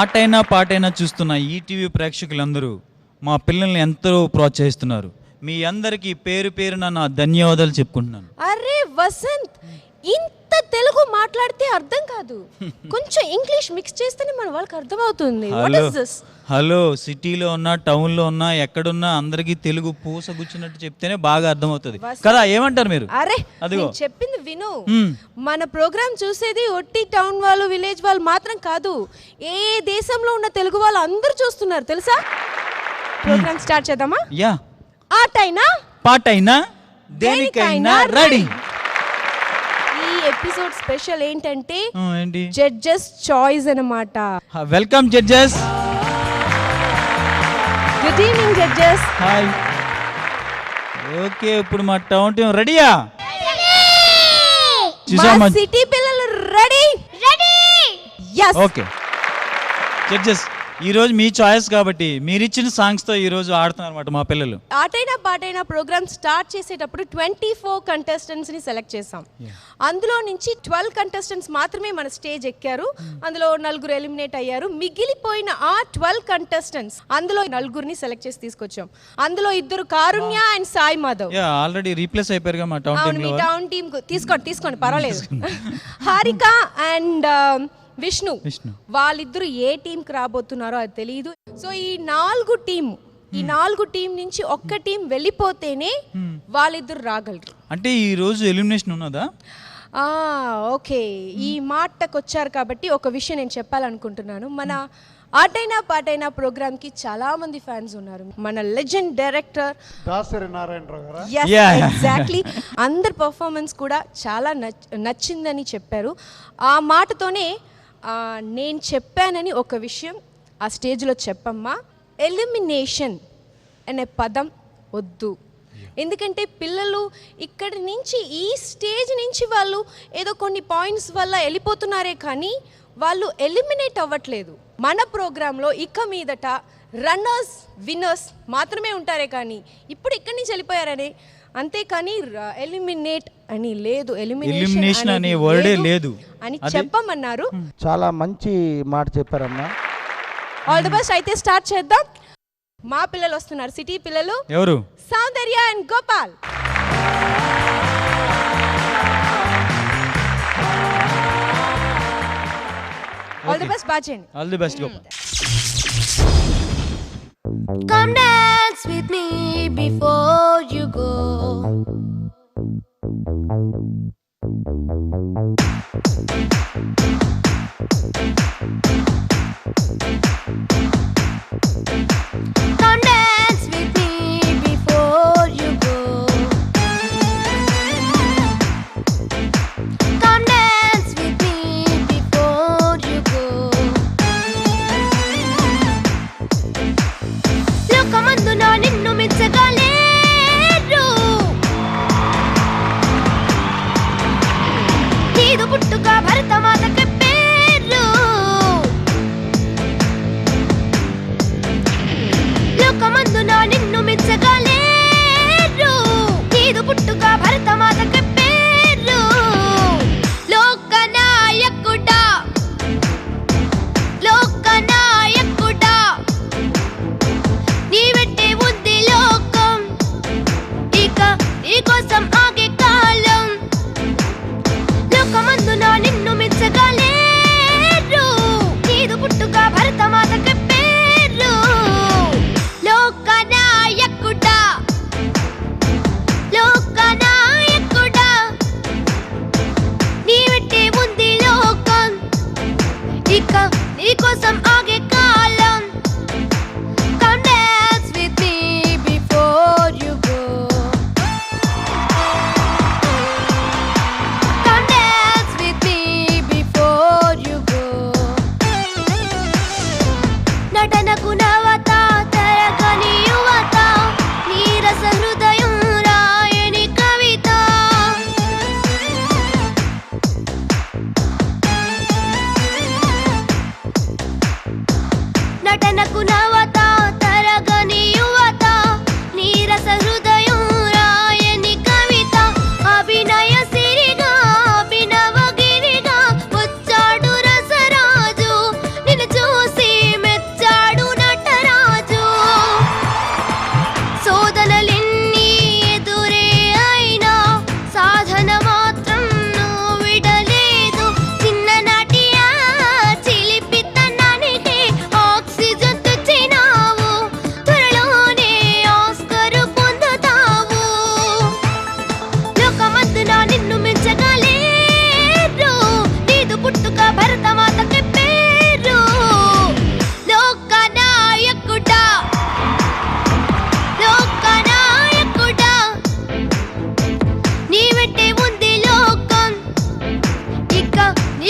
ఆటైనా పాటైనా చూస్తున్న ఈటీవీ ప్రేక్షకులందరూ మా పిల్లల్ని ఎంతో ప్రోత్సహిస్తున్నారు. మీ అందరికీ పేరు పేరున నా ధన్యవాదాలు చెప్పుకుంటున్నాను. అరే వసంత్, ఇంత తెలుగు మాట్లాడితే అర్థం కాదు, కొంచెం ఇంగ్లీష్ మిక్స్ చేస్తేనే మన వాళ్ళకి అర్థమవుతుంది. హలో, సిటీలో ఉన్నా టౌన్లో ఉన్నా ఎక్కడున్నా అందరికీ తెలుగు పూసగుచ్చినట్టు చెప్తేనే బాగా అర్థమవుతుంది కదా. ఏమంటారు మీరు? అరే అదిగో చెప్పింది విను. మన ప్రోగ్రామ్ చూసేది ఒట్టి టౌన్ వాళ్ళు విలేజ్ వాళ్ళు మాత్రం కాదు, ఏ దేశంలో ఉన్న తెలుగు వాళ్ళు అందరూ చూస్తున్నారు తెలుసా. ప్రోగ్రామ్ స్టార్ట్ చేద్దామా? యా. ఆటైనా పాటైనా దేనికైనా రెడీ. ఈ ఎపిసోడ్ స్పెషల్ ఏంటంటే ఏంటి? జడ్జెస్ చాయిస్ అన్నమాట. Welcome judges. Good evening judges. Hi. Okay, ఇప్పుడు మా టౌన్ టీం రెడీయా? మా సిటీ పిల్లలు రెడీ? yes. ఓకే జడ్జెస్, ఈ రోజు మీ చాయిస్ కాబట్టి మీరు ఇచ్చిన సాంగ్స్ తో ఈ రోజు ఆడుతున్నారు అన్నమాట మా పిల్లలు. ఆటైనా పాటైనా ప్రోగ్రామ్ స్టార్ట్ చేసేటప్పుడు 24 కంటెస్టెంట్స్ ని సెలెక్ట్ చేసాం. అందులో నుంచి 12 కంటెస్టెంట్స్ మాత్రమే మన స్టేజ్ ఎక్కారు. అందులో 4 ఎలిమినేట్ అయ్యారు. మిగిలిపోయిన ఆ 12 కంటెస్టెంట్స్ అందులో 4ని సెలెక్ట్ చేసి తీసుకొచ్చాం. అందులో 2 Karunya and Sai Madhav. Already replace అయిపోయారుగా మా టౌన్ టీం లో. టౌన్ టీం తీసుకోండి పర్వాలేదు. హారిక అండ్ విష్ణు వాళ్ళిద్దరు ఏ టీంకి రాబోతున్నారో అది తెలియదు. సో ఈ 4 టీం నుంచి ఒక్క టీం వెళ్ళిపోతేనే వాళ్ళిద్దరు రాగలరు. అంటే ఈ రోజు ఎలిమినేషన్ ఉన్నదా? ఓకే, ఈ మాటకు వచ్చారు కాబట్టి ఒక విషయం నేను చెప్పాలనుకుంటున్నాను. మన ఆటైనా పాటైనా ప్రోగ్రామ్ కి చాలా మంది ఫ్యాన్స్ ఉన్నారు. మన లెజెండ్ డైరెక్టర్ దాసరి నారాయణరావు గారు ఎగ్జాక్ట్లీ అందరి పర్ఫార్మెన్స్ కూడా చాలా నచ్చిందని చెప్పారు. ఆ మాటతోనే నేను చెప్పానని ఒక విషయం ఆ స్టేజ్లో చెప్పమ్మా. ఎలిమినేషన్ అనే పదం వద్దు. ఎందుకంటే పిల్లలు ఇక్కడి నుంచి ఈ స్టేజ్ నుంచి వాళ్ళు ఏదో కొన్ని పాయింట్స్ వల్ల వెళ్ళిపోతున్నారే కానీ వాళ్ళు ఎలిమినేట్ అవ్వట్లేదు. మన ప్రోగ్రాంలో ఇక మీదట రన్నర్స్ విన్నర్స్ మాత్రమే ఉంటారే కానీ ఇప్పుడు ఇక్కడి నుంచి వెళ్ళిపోయారని, అంతేకాని ఎలిమినేట్ అని లేదు, ఎలిమినేషన్ అనే వర్డే లేదు అని చెప్పమన్నారు. చాలా మంచి మాట చెప్పారమ్మా. All the best. అయితే స్టార్ట్ చేద్దాం. మా పిల్లలు వస్తున్నారు, సిటీ పిల్లలు. ఎవరు? Soundarya and Gopal. All the best. బాచేయండి. All the best Gopal. Come dance with me before you go. Come dance with me before you go. Come dance with me before you go. లోకమందున నిన్ను మెచ్చగలేరు, నీదు పుట్టుక భరతమాతకి పేరు. లోకమందున నిన్ను మెచ్చగలేరు, నీదు పుట్టుక భరతమాతకి పేరు. లోకనాయకుడా లోకనాయకుడా నీ వెంటే ఉంది లోకం, ఇక నీ కోసం ఆగే కాలం. లోకమందున నిన్ను మెచ్చగలేరు, నీదు పుట్టుక భరతమాతకి పేరు. లోకనాయకుడా లోకనాయకుడా నీ వెంటే ఉంది లోకం, ఇక నీ కోసం ఆగే కాలం. Come dance with me before you go. Come dance with me before you go. నటనకు నవత తరగని యువత, నీరస హృదయం రాయని కవిత. నటనకు నవత తరగని యువత, నీరస హృదయం రాయని కవిత. అభినయ సిరిగా అభినవ గిరిగా వచ్చాడు రసరాజు,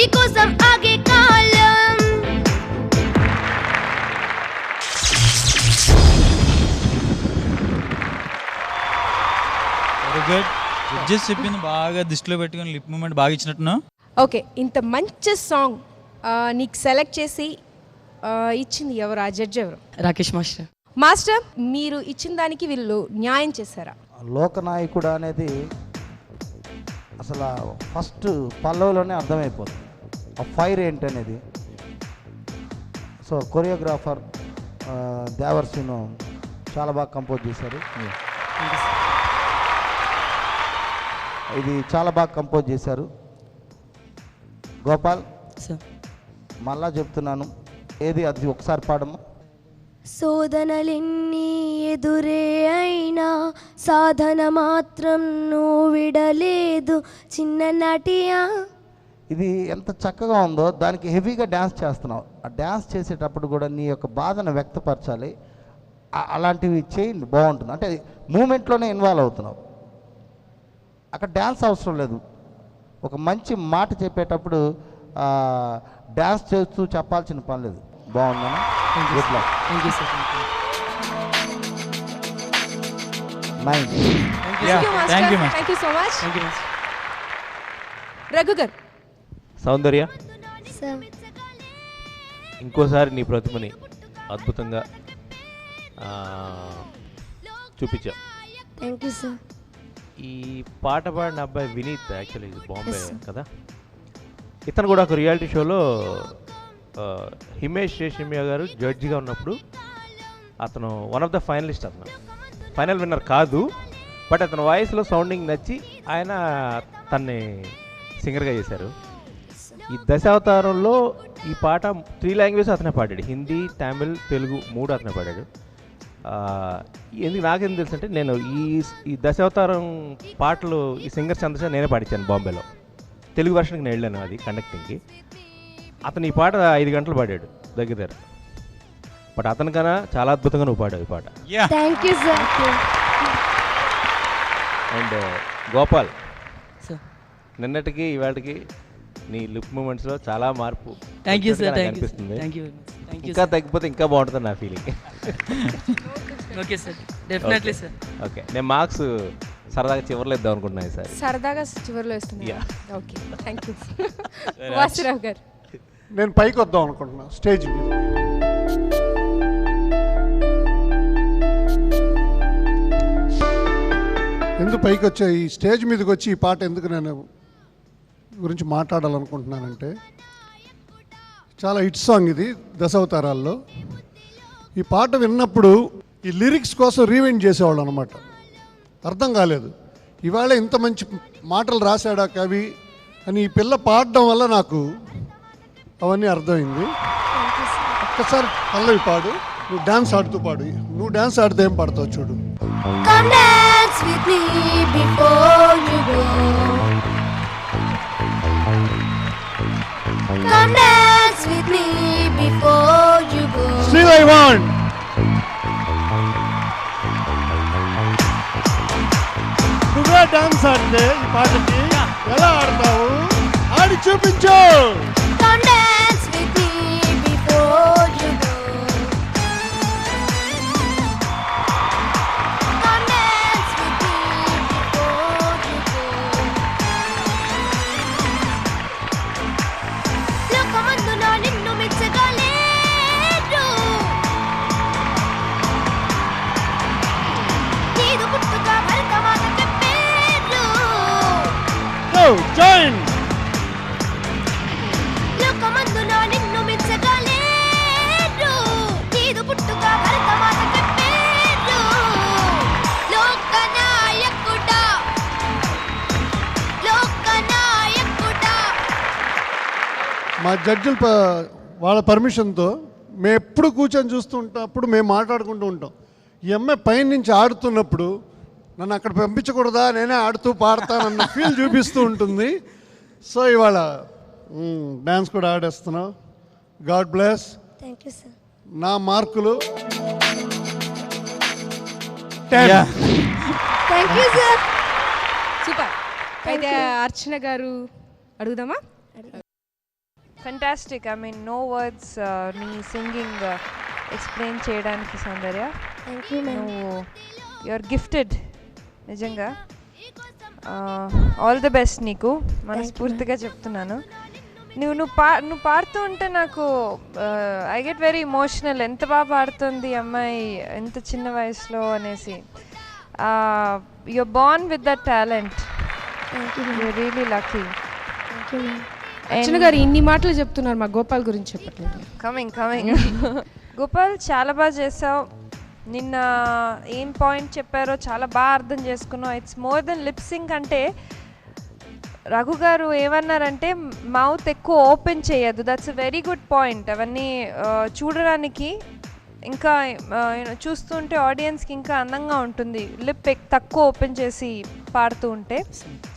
నీకోసం ఆగే కాలం. Very good. జడ్జెస్ చెప్పింది బాగా దృష్టిలో పెట్టుకొని లిప్ మూమెంట్ బాగా ఇచ్చినట్టున్నావు. ఓకే, ఇంత మంచి సాంగ్ నీకు సెలెక్ట్ చేసి ఇచ్చింది ఎవరు? ఆ జడ్జ్ ఎవరు? రాకేష్ మాస్టర్. మాస్టర్, మీరు ఇచ్చిన దానికి వీళ్ళు న్యాయం చేశారా? లోకనాయకుడు అనేది అసలు ఫస్ట్ పల్లవిలోనే అర్థమైపోతుంది ఆ ఫైర్ ఏంటనేది. సో కొరియోగ్రాఫర్ దేవర్సీను చాలా బాగా కంపోజ్ చేశారు. ఇది చాలా బాగా కంపోజ్ చేశారు. గోపాల్, సార్ మళ్ళా చెప్తున్నాను, ఏది అది ఒకసారి పాడమ్మా. శోధనలెన్ని ఎదురే అయినా సాధన మాత్రం నువ్వు విడలేదు చిన్ననాటియా. ఇది ఎంత చక్కగా ఉందో, దానికి హెవీగా డ్యాన్స్ చేస్తున్నావు. ఆ డ్యాన్స్ చేసేటప్పుడు కూడా నీ యొక్క బాధను వ్యక్తపరచాలి. అలాంటివి చేయండి, బాగుంటుంది. అంటే మూమెంట్లోనే ఇన్వాల్వ్ అవుతున్నావు, అక్కడ డ్యాన్స్ అవసరం లేదు. ఒక మంచి మాట చెప్పేటప్పుడు డ్యాన్స్ చేస్తూ చెప్పాల్సిన పని లేదు. బాగుందా? Good luck. Thank you sir. Nice. Yeah, thank you, Master. Thank you so much. Thank you master. Raghu garu, Soundarya, sir ఇంకోసారి నీ ప్రతిభని అద్భుతంగా చూపించావు. Thank you sir. ఈ పాట పాడిన అబ్బాయి వినీత్, యాక్చువల్లీ ఇది బాంబే కదా. ఇతను కూడా ఒక రియాలిటీ షోలో హిమేష్ రేషమియా గారు జడ్జిగా ఉన్నప్పుడు అతను వన్ ఆఫ్ ద ఫైనలిస్ట్. అతను ఫైనల్ విన్నర్ కాదు, బట్ అతని వాయిస్లో సౌండింగ్ నచ్చి ఆయన తన్ని సింగర్గా చేశారు. ఈ దశావతారంలో ఈ పాట 3 లాంగ్వేజ్ అతనే పాడాడు, హిందీ, తమిళ్, తెలుగు 3 అతనే పాడాడు. ఎందుకు నాకేం తెలుసు అంటే, నేను ఈ దశావతారం పాటలు ఈ సింగర్ చంద్రశేఖర్ నేనే పాడించాను బాంబేలో. తెలుగు వర్షన్కి నేను వెళ్ళాను అది కండక్టింగ్కి. అతను ఈ పాట 5 గంటలు పాడాడు దగ్గర. బట్ అతనికన్నా చాలా అద్భుతంగా నువ్వు పాడావు ఈ పాట. Yeah, thank you sir. And Gopal, sir నిన్నటికి ఇవాళకి నీ లిప్ మూమెంట్స్లో చాలా మార్పు థ్యాంక్ యూ సార్. నాకు థ్యాంక్ యూ అనిపిస్తుంది. థ్యాంక్ యూ థ్యాంక్ యూ ఇంకా తగ్గిపోతే ఇంకా బాగుంటుంది నా feeling. Okay sir, definitely sir. Okay, నేను మార్క్స్ సరదాగా చివరిలో ఇద్దాం అనుకుంటున్నాను ఈసారి. సరదాగా చివరిలో ఇస్తున్నా. Yeah. Okay, thank you. Vasurao గారు, నేను పైకి వద్దాం అనుకుంటున్నా స్టేజ్ మీద. ఎందుకు పైకి వచ్చా, ఈ స్టేజ్ మీదకి వచ్చి ఈ పాట ఎందుకు నేను గురించి మాట్లాడాలనుకుంటున్నానంటే, చాలా హిట్ సాంగ్ ఇది దశావతారాల్లో. ఈ పాట విన్నప్పుడు ఈ లిరిక్స్ కోసం రీవైండ్ చేసేవాళ్ళు అనమాట. అర్థం కాలేదు, ఇవాళ ఇంత మంచి మాటలు రాశాడా కవి అని ఈ పిల్ల పాడడం వల్ల నాకు అవన్నీ అర్థమైంది. ఒక్కసారి పల్లవి పాడు, నువ్వు డ్యాన్స్ ఆడుతూ పాడు. నువ్వు డ్యాన్స్ ఆడితే ఏం పాడతావు చూడు. Come dance with me before you go. Come dance with me before you go. Still I want. నువ్వే డాన్స్ ఆడితే ఈ పాటకి ఎలా ఆడతావు? ఆడి చూపించు. Come dance with me before you go. Come dance with me before you go. లోకమందున నిన్ను మెచ్చగలేరు. నీదు పుట్టుక భరతమాత చెప్పేరు. Go, join. లోకమందున నిన్ను మెచ్చగలేరు. నీదు పుట్టుక భరతమాత చెప్పేరు. లోకనాయకుడా, లోకనాయకుడా. మా జడ్జిల వాళ్ళ పర్మిషన్తో మేము ఎప్పుడు కూర్చొని చూస్తూ ఉంటాం, అప్పుడు మేము మాట్లాడుకుంటూ ఉంటాం. ఈ అమ్మాయి పైన నుంచి ఆడుతున్నప్పుడు నన్ను అక్కడ పంపించకూడదా, నేనే ఆడుతూ పాడతానన్న ఫీల్ చూపిస్తూ ఉంటుంది. సో ఇవాళ డ్యాన్స్ కూడా ఆడేస్తున్నావు. God bless. Thank you sir. నా మార్కులు యా. Thank you sir. సూపర్. అయితే అర్చన గారు అడుగుదామా? Fantastic. I mean no words నీ సింగింగ్ ఎక్స్ప్లెయిన్ చేయడానికి సౌందర్య. Thank you ma'am. నువ్వు యూఆర్ గిఫ్టెడ్ నిజంగా. ఆల్ ది బెస్ట్ నీకు, మనస్ఫూర్తిగా చెప్తున్నాను. నువ్వు పాడుతూ ఉంటే నాకు ఐ గెట్ వెరీ ఇమోషనల్. ఎంత బాగా పాడుతుంది అమ్మాయి ఎంత చిన్న వయసులో అనేసి. You're born with that talent. Thank you you're really lucky. Thank you ma'am. Archana garu ఇన్ని మాటలు చెప్తున్నారు, మా గోపాల్ గురించి చెప్పట్లేదు. కమింగ్ గోపాల్, చాలా బాగా చేసావు. నిన్న ఏం పాయింట్ చెప్పారో చాలా బాగా అర్థం చేసుకున్నావు. It's more than lip sync. అంటే రఘు గారు ఏమన్నారంటే మౌత్ ఎక్కువ ఓపెన్ చేయొద్దు. That's a very good point. అవన్నీ చూడడానికి ఇంకా చూస్తుంటే ఆడియన్స్కి ఇంకా అందంగా ఉంటుంది లిప్ తక్కువ ఓపెన్ చేసి పాడుతూ ఉంటే.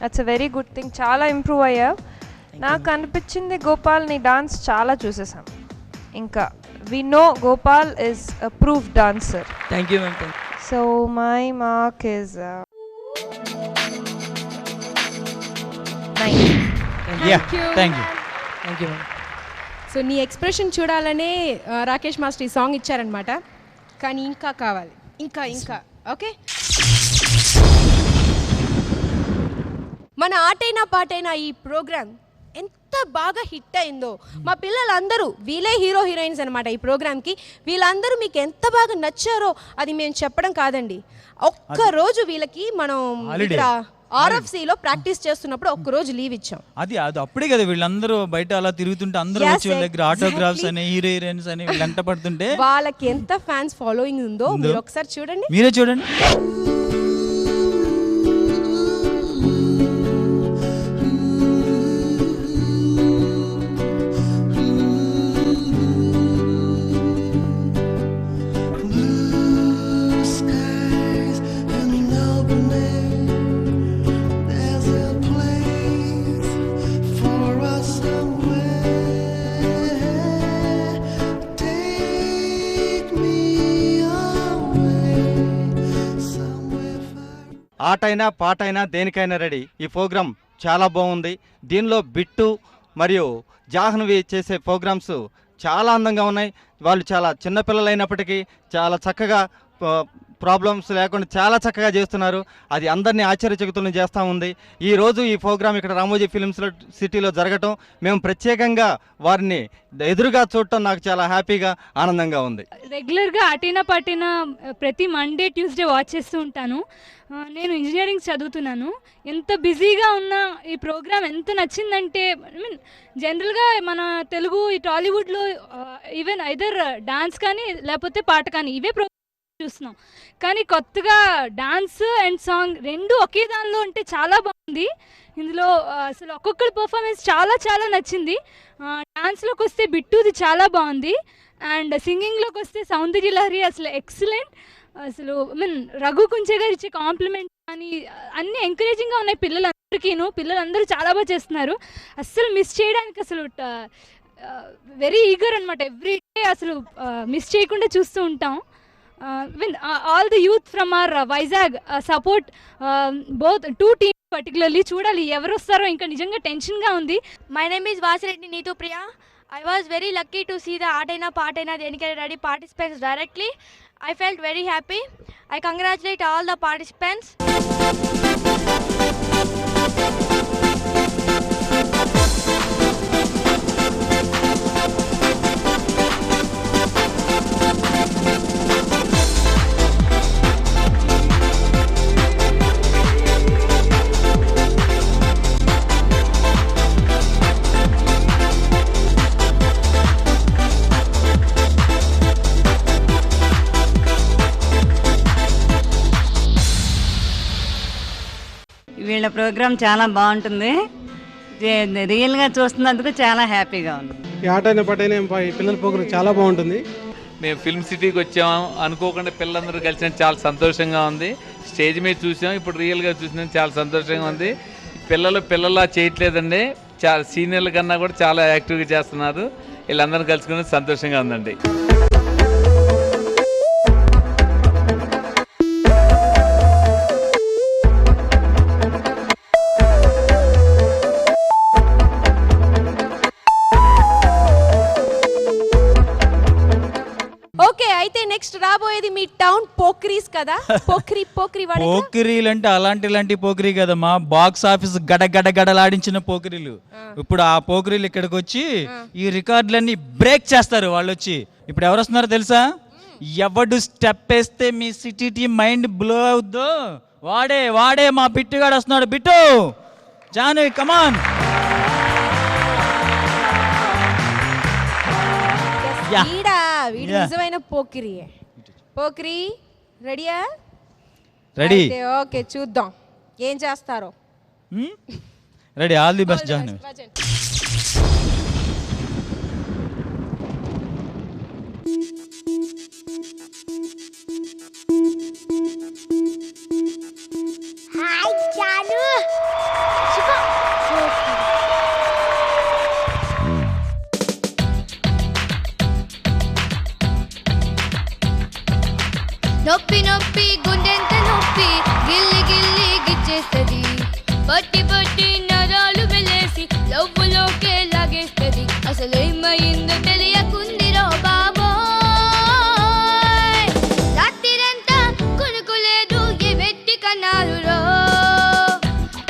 That's a very good thing. చాలా ఇంప్రూవ్ అయ్యావు. నాకు అనిపించింది గోపాల్ నీ డాన్స్ చాలా చూసేసాం. ఇంకా we know Gopal is a proof dancer. Thank you ma'am. So my mark is thank you. Thank you ma'am. So నీ ఎక్స్ప్రెషన్ చూడాలనే రాకేష్ మాస్టర్ ఈ సాంగ్ ఇచ్చారనమాట. కానీ ఇంకా కావాలి, ఇంకా ఇంకా. ఓకే, మన ఆటైనా పాటైనా ఈ ప్రోగ్రామ్ ఎంత బాగా హిట్ అయిందో. మా పిల్లలందరూ వీళ్ళే హీరో హీరోయిన్స్ అనమాట ఈ ప్రోగ్రామ్కి. వీళ్ళందరూ మీకు ఎంత బాగా నచ్చారో అది మేము చెప్పడం కాదండి. ఒక్కరోజు వీళ్ళకి మనం ఇక్కడ RFCలో ప్రాక్టీస్ చేస్తున్నప్పుడు ఒక్కరోజు లీవ్ ఇచ్చాం. అది అప్పుడే కదా వీళ్ళందరూ బయట అలా తిరుగుతుంటే అందరూ వచ్చి వీళ్ళ దగ్గర ఆటోగ్రాఫ్స్ అని హీరో హీరోయిన్స్ అని వెంట పడుతుంటే వాళ్ళకి ఎంత ఫ్యాన్స్ ఫాలోయింగ్ ఉందో మీరు ఒకసారి చూడండి. మీరే చూడండి. ఆటైనా పాటైనా దేనికైనా రెడీ. ఈ ప్రోగ్రాం చాలా బాగుంది. దీనిలో బిట్టు మరియు జాహ్నవి చేసే ప్రోగ్రామ్స్ చాలా అందంగా ఉన్నాయి. వాళ్ళు చాలా చిన్నపిల్లలైనప్పటికీ చాలా చక్కగా ప్రాబ్లమ్స్ లేకుండా చాలా చక్కగా చేస్తున్నారు. అది అందరినీ ఆశ్చర్యచకితులను చేస్తూ ఉంది. ఈరోజు ఈ ప్రోగ్రాం ఇక్కడ రామోజీ ఫిల్మ్స్ సిటీలో జరగటం, మేము ప్రత్యేకంగా వారిని ఎదురుగా చూడటం నాకు చాలా హ్యాపీగా ఆనందంగా ఉంది. రెగ్యులర్గా ఆటైనా పాటైనా ప్రతి మండే ట్యూస్డే వాచ్ చేస్తూ ఉంటాను. నేను ఇంజనీరింగ్ చదువుతున్నాను. ఎంత బిజీగా ఉన్న ఈ ప్రోగ్రామ్ ఎంత నచ్చిందంటే, ఐ మీన్ జనరల్గా మన తెలుగు ఈ టాలీవుడ్లో ఈవెన్ ఐదర్ డాన్స్ కానీ లేకపోతే పాట కానీ ఇవే ప్రోగ్రామ్ చూస్తున్నాం. కానీ కొత్తగా డాన్స్ అండ్ సాంగ్ రెండు ఒకే దానిలో ఉంటే చాలా బాగుంది. ఇందులో అసలు ఒక్కొక్కరి పర్ఫార్మెన్స్ చాలా చాలా నచ్చింది. డాన్స్లోకి వస్తే బిట్టుది చాలా బాగుంది. అండ్ సింగింగ్లోకి వస్తే సౌందర్య లహరి అసలు ఎక్సలెంట్. అసలు ఐ మీన్ రఘు కుంచే గారు ఇచ్చే కాంప్లిమెంట్ కానీ అన్నీ ఎంకరేజింగ్గా ఉన్నాయి పిల్లలందరికీను. పిల్లలందరూ చాలా బాగా చేస్తున్నారు. అస్సలు మిస్ చేయడానికి అసలు వెరీ ఈగర్ అనమాట. ఎవ్రీ డే అసలు మిస్ చేయకుండా చూస్తూ ఉంటాం. all the youth from our Vizag support both two teams particularly. చూడాలి ఎవరు వస్తారో, ఇంకా నిజంగా టెన్షన్గా ఉంది. My name is Vasireddy Neetu Priya. I was very lucky to see the Aataina Paataina Denikare Ready participants directly. I felt very happy. I congratulate all the participants. వీళ్ళ programme చాలా బాగుంటుంది. రియల్గా చూస్తున్నందుకు చాలా హ్యాపీగా ఉంది. ఈ ఆటైనా పాటైనా పిల్లల ప్రోగ్రామ్ చాలా బాగుంటుంది. మేము ఫిల్మ్ సిటీకి వచ్చాము, అనుకోకుండా పిల్లలందరూ కలిసిన చాలా సంతోషంగా ఉంది. స్టేజ్ మీద చూసాం, ఇప్పుడు రియల్గా చూసినా చాలా సంతోషంగా ఉంది. పిల్లలా చేయట్లేదండి, చాలా సీనియర్ల కన్నా కూడా చాలా యాక్టివ్గా చేస్తున్నారు. వీళ్ళందరూ కలుసుకుని సంతోషంగా ఉందండి. అయితే నెక్స్ట్ రాబోయేది మీ టౌన్ పోక్రీస్ కదా. పోక్రీ వాడే పోకిరీలు అంటే ఇలాంటి పోకిరీ కదమ్మా, బాక్స్ ఆఫీస్ గడగడలాడించిన పోకిరీలు. ఇప్పుడు ఆ పోకిరీలు ఇక్కడికి వచ్చి ఈ రికార్డులన్నీ బ్రేక్ చేస్తారు వాళ్ళు వచ్చి. ఇప్పుడు ఎవరు వస్తున్నారో తెలుసా? ఎవడు స్టెప్ వేస్తే మీ సిటీ టీం మైండ్ బ్లో అవుద్దో వాడే మా బిట్టుగాడు వస్తున్నాడు. బిట్టు జాను కమాన్. వీడు నిజమైన పోకిరి. రెడీయా? రెడీ. ఓకే, చూద్దాం ఏం చేస్తారో. Ready. All the best Janu. Hi Janu. నొప్పి నొప్పి గుండెంత నొప్పి గిల్లి గిల్లి గిచ్చేస్తది. పట్టి పట్టి నరాలు వెలేసి లవ్వులోకే లాగేస్తది. అసలేమైందో తెలియకుందిరో బాబోయ్. రాత్రిరంతా కొనుకోలేదు ఏ వెట్టి కన్నారు రో.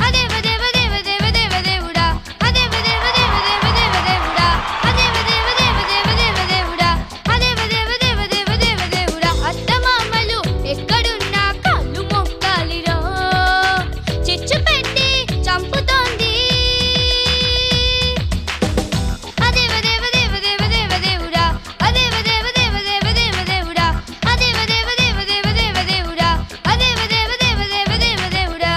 అదేవ దేవ దేవ దేవ దేవ దేవుడా, అదేవ దేవ దేవ దేవ దేవ దేవుడా, అదేవ దేవ దేవ దేవ దేవ దేవుడా, అదేవ దేవ దేవ దేవ దేవ దేవుడా. అత్తమామలు ఎక్కడున్నా కాళ్ళు మొక్కాలిరో. చిచ్చు పెట్టి చంపుతోంది. అదేవ దేవ దేవ దేవ దేవ దేవుడా, అదేవ దేవ దేవ దేవ దేవ దేవుడా, అదేవ దేవ దేవ దేవ దేవ దేవుడా, అదేవ దేవ దేవ దేవ దేవ దేవుడా.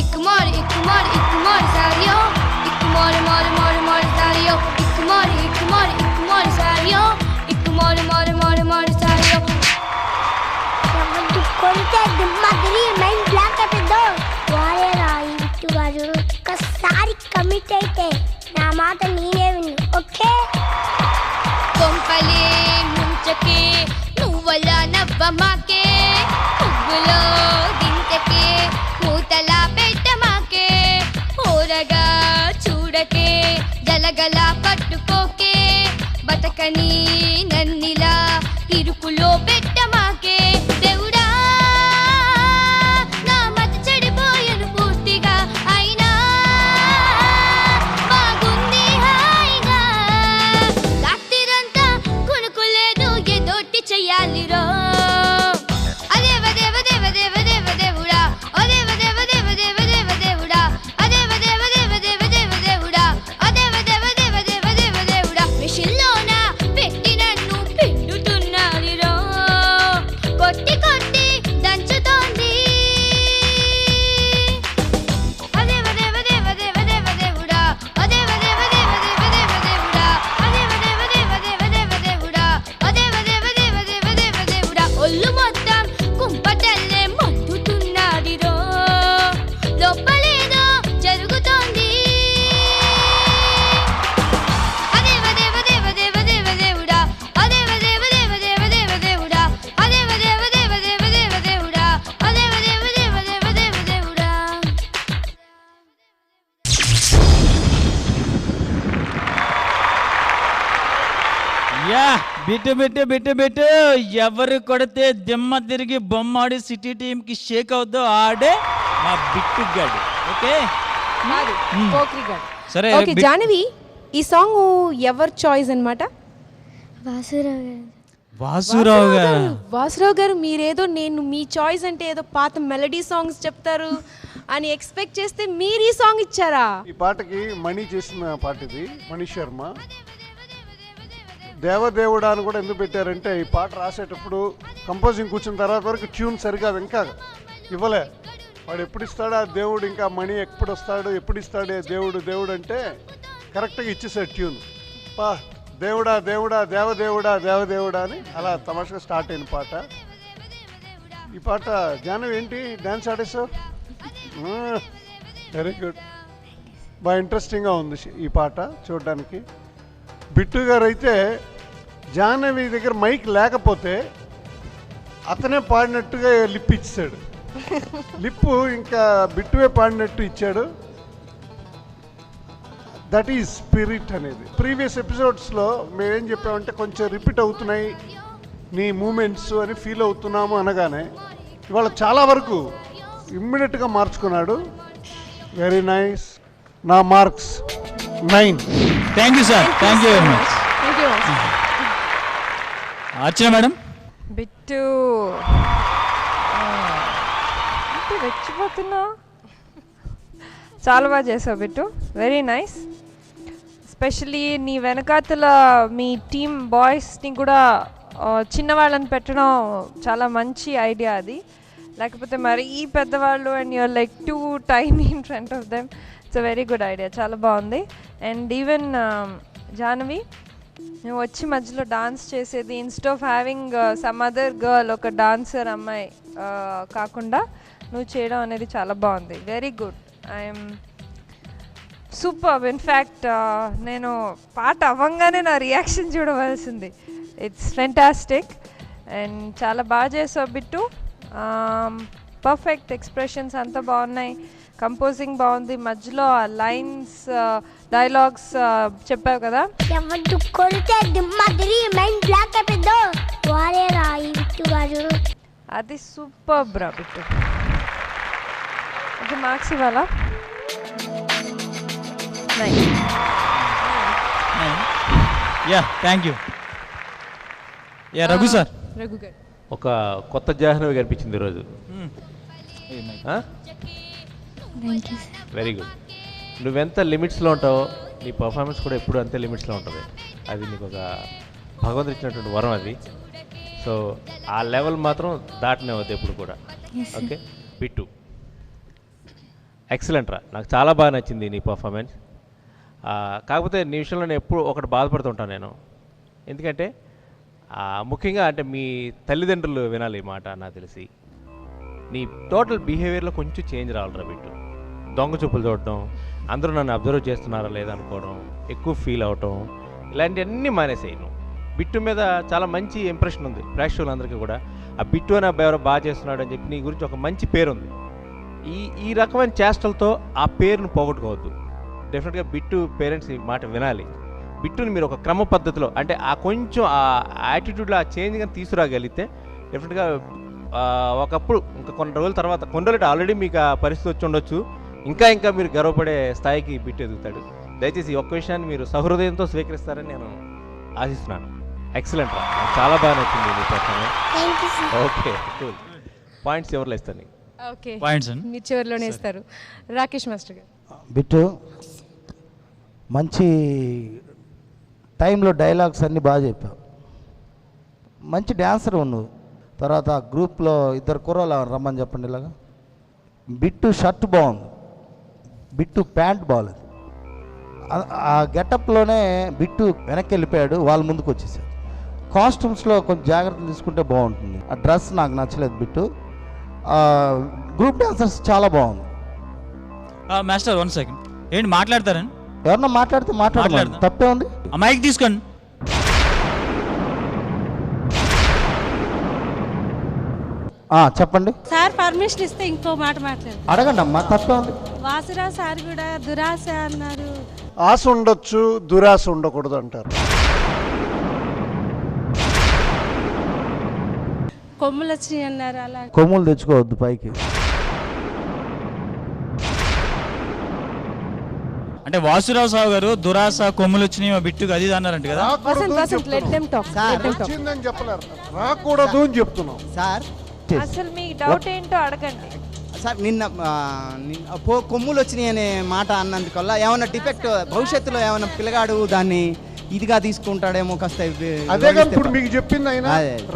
ఇక్కుమారి సారియో, ఇక్కుమారి సారియో, ఇక్కుమారి సారియో, ఇక్కుమారి సారియో. కొడితే దిమ్మగిరి మైండ్ బ్లాక్ అయిపోయిందో వారేరా ఇంటి వారు. ఒక్కసారి కమిట్ అయితే నా మాట నేనే విను, ఓకే? కొంపలే ముంచకే నువ్వలా నవ్వమాకే. పువ్వులో గింతకే మూతలా పెట్టమాకే. ఓరగా చూడకే జలగల పట్టుకోకే. బతకని నన్నిలా ఇరుకులో పెట్టమాకే. దేవుడా నా మతి చెడిపోయను పూర్తిగా. అయినా బాగుంది హాయిగా. రాత్రిరంతా కొనుకోలేదు ఏదోటి చెయ్యాలిరో. అదేవ దేవ దేవ దేవ దేవ దేవుడా, అదేవ దేవ దేవ దేవ దేవ దేవుడా, అదేవ దేవ దేవ దేవ దేవ దేవుడా, అదేవ దేవ దేవ దేవ దేవ దేవుడా. మిషన్లోన పెట్టి నన్ను పిండుతున్నారిరో. కొట్టి కొట్టి దంచుతోంది. అదేవ దేవ దేవ దేవ దేవ దేవుడా, అదేవ దేవ దేవ దేవ దేవ దేవుడా, అదేవ దేవ దేవ దేవ దేవ దేవుడా, అదేవ దేవ దేవ దేవ దేవ దేవుడా. ఒళ్ళు మొత్తం కుంపటల్లే మండుతున్నాడిరో. లోపలేదో జరుగుతోంది. అదేవ దేవ దేవ దేవ దేవ దేవుడా, అదేవ దేవ దేవ దేవ దేవ దేవుడా, అదేవ దేవ దేవ దేవ దేవ దేవుడా, అదేవ దేవ దేవ దేవ దేవ దేవుడా. యా బిట్టు ఎవరు కొడితే దిమ్మ తిరిగి బొమ్మాడి సిటీ టీం కి షేక్ అవుద్దో ఆడే మా బిట్టుగాడు. ఓకే పోక్రీగాడు. సరే ఓకే జానవి, ఈ సాంగ్ ఎవర్ చాయిస్ అన్నమాట? వాసురావు గారు. వాసురావు గారు, మీరేదో నేను మీ చాయిస్ అంటే ఏదో పాత మెలడీ సాంగ్స్ చెప్తారు అని ఎక్స్పెక్ట్ చేస్తే మీరు ఈ సాంగ్ ఇచ్చారా? ఈ పాటకి మణి చేసిన పాట ఇది, మణి శర్మ. దేవదేవుడా అని కూడా ఎందుకు పెట్టారంటే ఈ పాట రాసేటప్పుడు కంపోజింగ్ కూర్చున్న తర్వాత వరకు ట్యూన్ సరిగా ఇంకా ఇవ్వలే. వాడు ఎప్పుడు ఇస్తాడు ఆ దేవుడు, ఇంకా మణి ఎప్పుడు వస్తాడు, ఎప్పుడు ఇస్తాడు దేవుడు దేవుడు అంటే కరెక్ట్గా ఇచ్చేసాడు ట్యూన్. పా దేవుడా దేవుడా దేవదేవుడా దేవదేవుడా అని అలా తమాషగా స్టార్ట్ అయిన పాట. ఈ పాట జానవి ఏంటి డ్యాన్స్ ఆడేసావు? Very good. బాగా ఇంట్రెస్టింగ్గా ఉంది ఈ పాట చూడడానికి. బిట్టు గారు అయితే జాహ్నవి దగ్గర మైక్ లేకపోతే అతనే పాడినట్టుగా లిప్ ఇచ్చాడు. లిప్పు ఇంకా బిట్టువే పాడినట్టు ఇచ్చాడు. దట్ ఈజ్ స్పిరిట్ అనేది. ప్రీవియస్ ఎపిసోడ్స్లో మేమేం చెప్పామంటే కొంచెం రిపీట్ అవుతున్నాయి నీ మూమెంట్స్ అని ఫీల్ అవుతున్నాము అనగానే ఇవాళ చాలా వరకు ఇమ్మీడియట్గా మార్చుకున్నాడు. Very nice. నా marks 9. Thank you sir, thank you very much. Archana madam. Bittu అంటే రెచ్చిపోతున్నా. చాలా బాగా చేసావు బిట్టు, వెరీ నైస్. ఎస్పెషలీ నీ వెనకాతల మీ టీమ్ బాయ్స్ని కూడా చిన్నవాళ్ళని పెట్టడం చాలా మంచి ఐడియా అది. లేకపోతే మరి ఈ పెద్దవాళ్ళు and you're like too tiny in front of them. It's a very good idea, చాలా బాగుంది. అండ్ ఈవెన్ జాహ్నవి నువ్వు వచ్చి మధ్యలో డాన్స్ చేసేది, instead of having some other girl, ఒక డాన్సర్ అమ్మాయి కాకుండా నువ్వు చేయడం అనేది చాలా బాగుంది. Very good. I'm super. In fact నేను పాట అవ్వంగానే నా రియాక్షన్ చూడవలసింది. ఇట్స్ ఫెంటాస్టిక్ అండ్ చాలా బాగా చేసావు బిట్టు. పర్ఫెక్ట్ ఎక్స్ప్రెషన్స్ అంతా బాగున్నాయి, కంపోజింగ్ బాగుంది, మధ్యలో ఆ లైన్స్ డైలాగ్స్ చెప్పావు కదా. ఎవరు కొడితే దిమ్మదిరి మైండ్ బ్లాక్ అయిపోయిందో వారే రాయి బిట్టు గారు. అది సూపర్ బ్రా బిట్టు. ఓకే, మార్క్స్ ఇవ్వాలా? Yeah, thank you. Yeah, Raghu sir. Raghu గారు. ఒక కొత్త జాహ్నవి కనిపించింది ఈరోజు. Very good. నువ్వెంత లిమిట్స్లో ఉంటావో నీ పర్ఫార్మెన్స్ కూడా ఎప్పుడు అంతే లిమిట్స్లో ఉంటుంది. అది నీకు ఒక భగవంతుడు ఇచ్చినటువంటి వరం అది. సో ఆ లెవెల్ మాత్రం దాటనే అవుతుంది ఎప్పుడు కూడా. ఓకే బిట్టు, ఎక్సలెంట్ రా, నాకు చాలా బాగా నచ్చింది నీ పర్ఫార్మెన్స్. కాకపోతే నీ విషయంలో నేను ఎప్పుడు ఒకటి బాధపడుతుంటాను నేను. ఎందుకంటే ముఖ్యంగా అంటే మీ తల్లిదండ్రులు వినాలి ఈ మాట. నాకు తెలిసి నీ టోటల్ బిహేవియర్లో కొంచెం చేంజ్ రావాలిరా బిట్టు. దొంగ చూపులు చూడటం, అందరూ నన్ను అబ్జర్వ్ చేస్తున్నారా లేదనుకోవడం, ఎక్కువ ఫీల్ అవటం, ఇలాంటివన్నీ మానేసాయి. నువ్వు బిట్టు మీద చాలా మంచి ఇంప్రెషన్ ఉంది ప్రేక్షకులందరికీ కూడా. ఆ బిట్టు అనే అబ్బాయి ఎవరో బాగా చేస్తున్నాడు అని చెప్పి నీ గురించి ఒక మంచి పేరు ఉంది. ఈ రకమైన చేష్టలతో ఆ పేరును పోగొట్టుకోవద్దు. డెఫినెట్గా బిట్టు పేరెంట్స్ ఈ మాట వినాలి. బిట్టుని మీరు ఒక క్రమ పద్ధతిలో అంటే ఆ కొంచెం ఆ యాటిట్యూడ్లో ఆ చేంజ్ కానీ తీసుకురాగలిగితే డెఫినెట్గా ఒకప్పుడు ఇంకా కొన్ని రోజుల తర్వాత, కొన్ని రోజులు ఆల్రెడీ మీకు ఆ పరిస్థితి వచ్చి ఉండొచ్చు, ఇంకా మీరు గర్వపడే స్థాయికి బిట్టు ఎదుగుతాడు. దయచేసి ఈ ఒక్క విషయాన్ని మీరు సహృదయంతో స్వీకరిస్తారని నేను ఆశిస్తున్నాను. ఎక్సలెంట్ రా, చాలా బాగా నచ్చింది మీ పర్ఫార్మెన్స్. Okay cool. పాయింట్స్ ఎవరిలో ఇస్తాను నీకు? ఓకే, మీ చివరిలోనే ఇస్తారు. రాకేష్ మాస్టర్ గారు. బిట్టు మంచి టైంలో డైలాగ్స్ అన్నీ బాగా చెప్పావు. మంచి డ్యాన్సర్ నువ్వు. తర్వాత గ్రూప్లో ఇద్దరు కుర్రలు రమ్మని చెప్పండి ఇలాగా. బిట్టు షర్ట్ బాగుంది, బిట్టు ప్యాంట్ బాగలేదు. ఆ గెటప్లోనే బిట్టు వెనక్కి వెళ్ళిపోయాడు, వాళ్ళు ముందుకు వచ్చేసారు. కాస్ట్యూమ్స్లో కొంచెం జాగ్రత్తలు తీసుకుంటే బాగుంటుంది. ఆ డ్రెస్ నాకు నచ్చలేదు బిట్టు. గ్రూప్ డాన్సర్స్ చాలా బాగుంది. Master 1 second. ఏంటి మాట్లాడతారని? ఎవరన్నా మాట్లాడితే మాట్లాడలేదు, తప్పే ఉంది. ఆ మైక్ తీసుకోండి. చెప్పండి సార్. పర్మిషన్ ఇస్తే ఇంకో మాట మాట్లాడు. అడగండి అమ్మా, తప్పే ఉంది. వాసురావు సార్ కూడా దురాశ అన్నారు. ఆశ ఉండొచ్చు, దురాశ ఉండకూడదు అంటారు. కొమ్ములు వచ్చినాయి అన్నారు. అలా కొమ్ములు తెచ్చుకోవద్దు పైకి. అంటే వాసురావు సావు గారు దురాశ కొమ్ములు వచ్చినాయి బిట్టుగా అది అన్నారంట కదా. వచ్చిందని చెప్పలేరు, రాకూడదు అని చెప్తున్నాం సార్. అసలు మీ డౌట్ ఏంటో అడగండి సార్. నిన్న కొమ్ములు వచ్చినాయి అనే మాట అన్నందుకల్లా ఏమైనా డిఫెక్ట్ భవిష్యత్తులో ఏమైనా పిల్లగాడు దాన్ని ఇదిగా తీసుకుంటాడేమో కాస్త. అదే కానీ ఇప్పుడు మీకు చెప్పింది ఆయన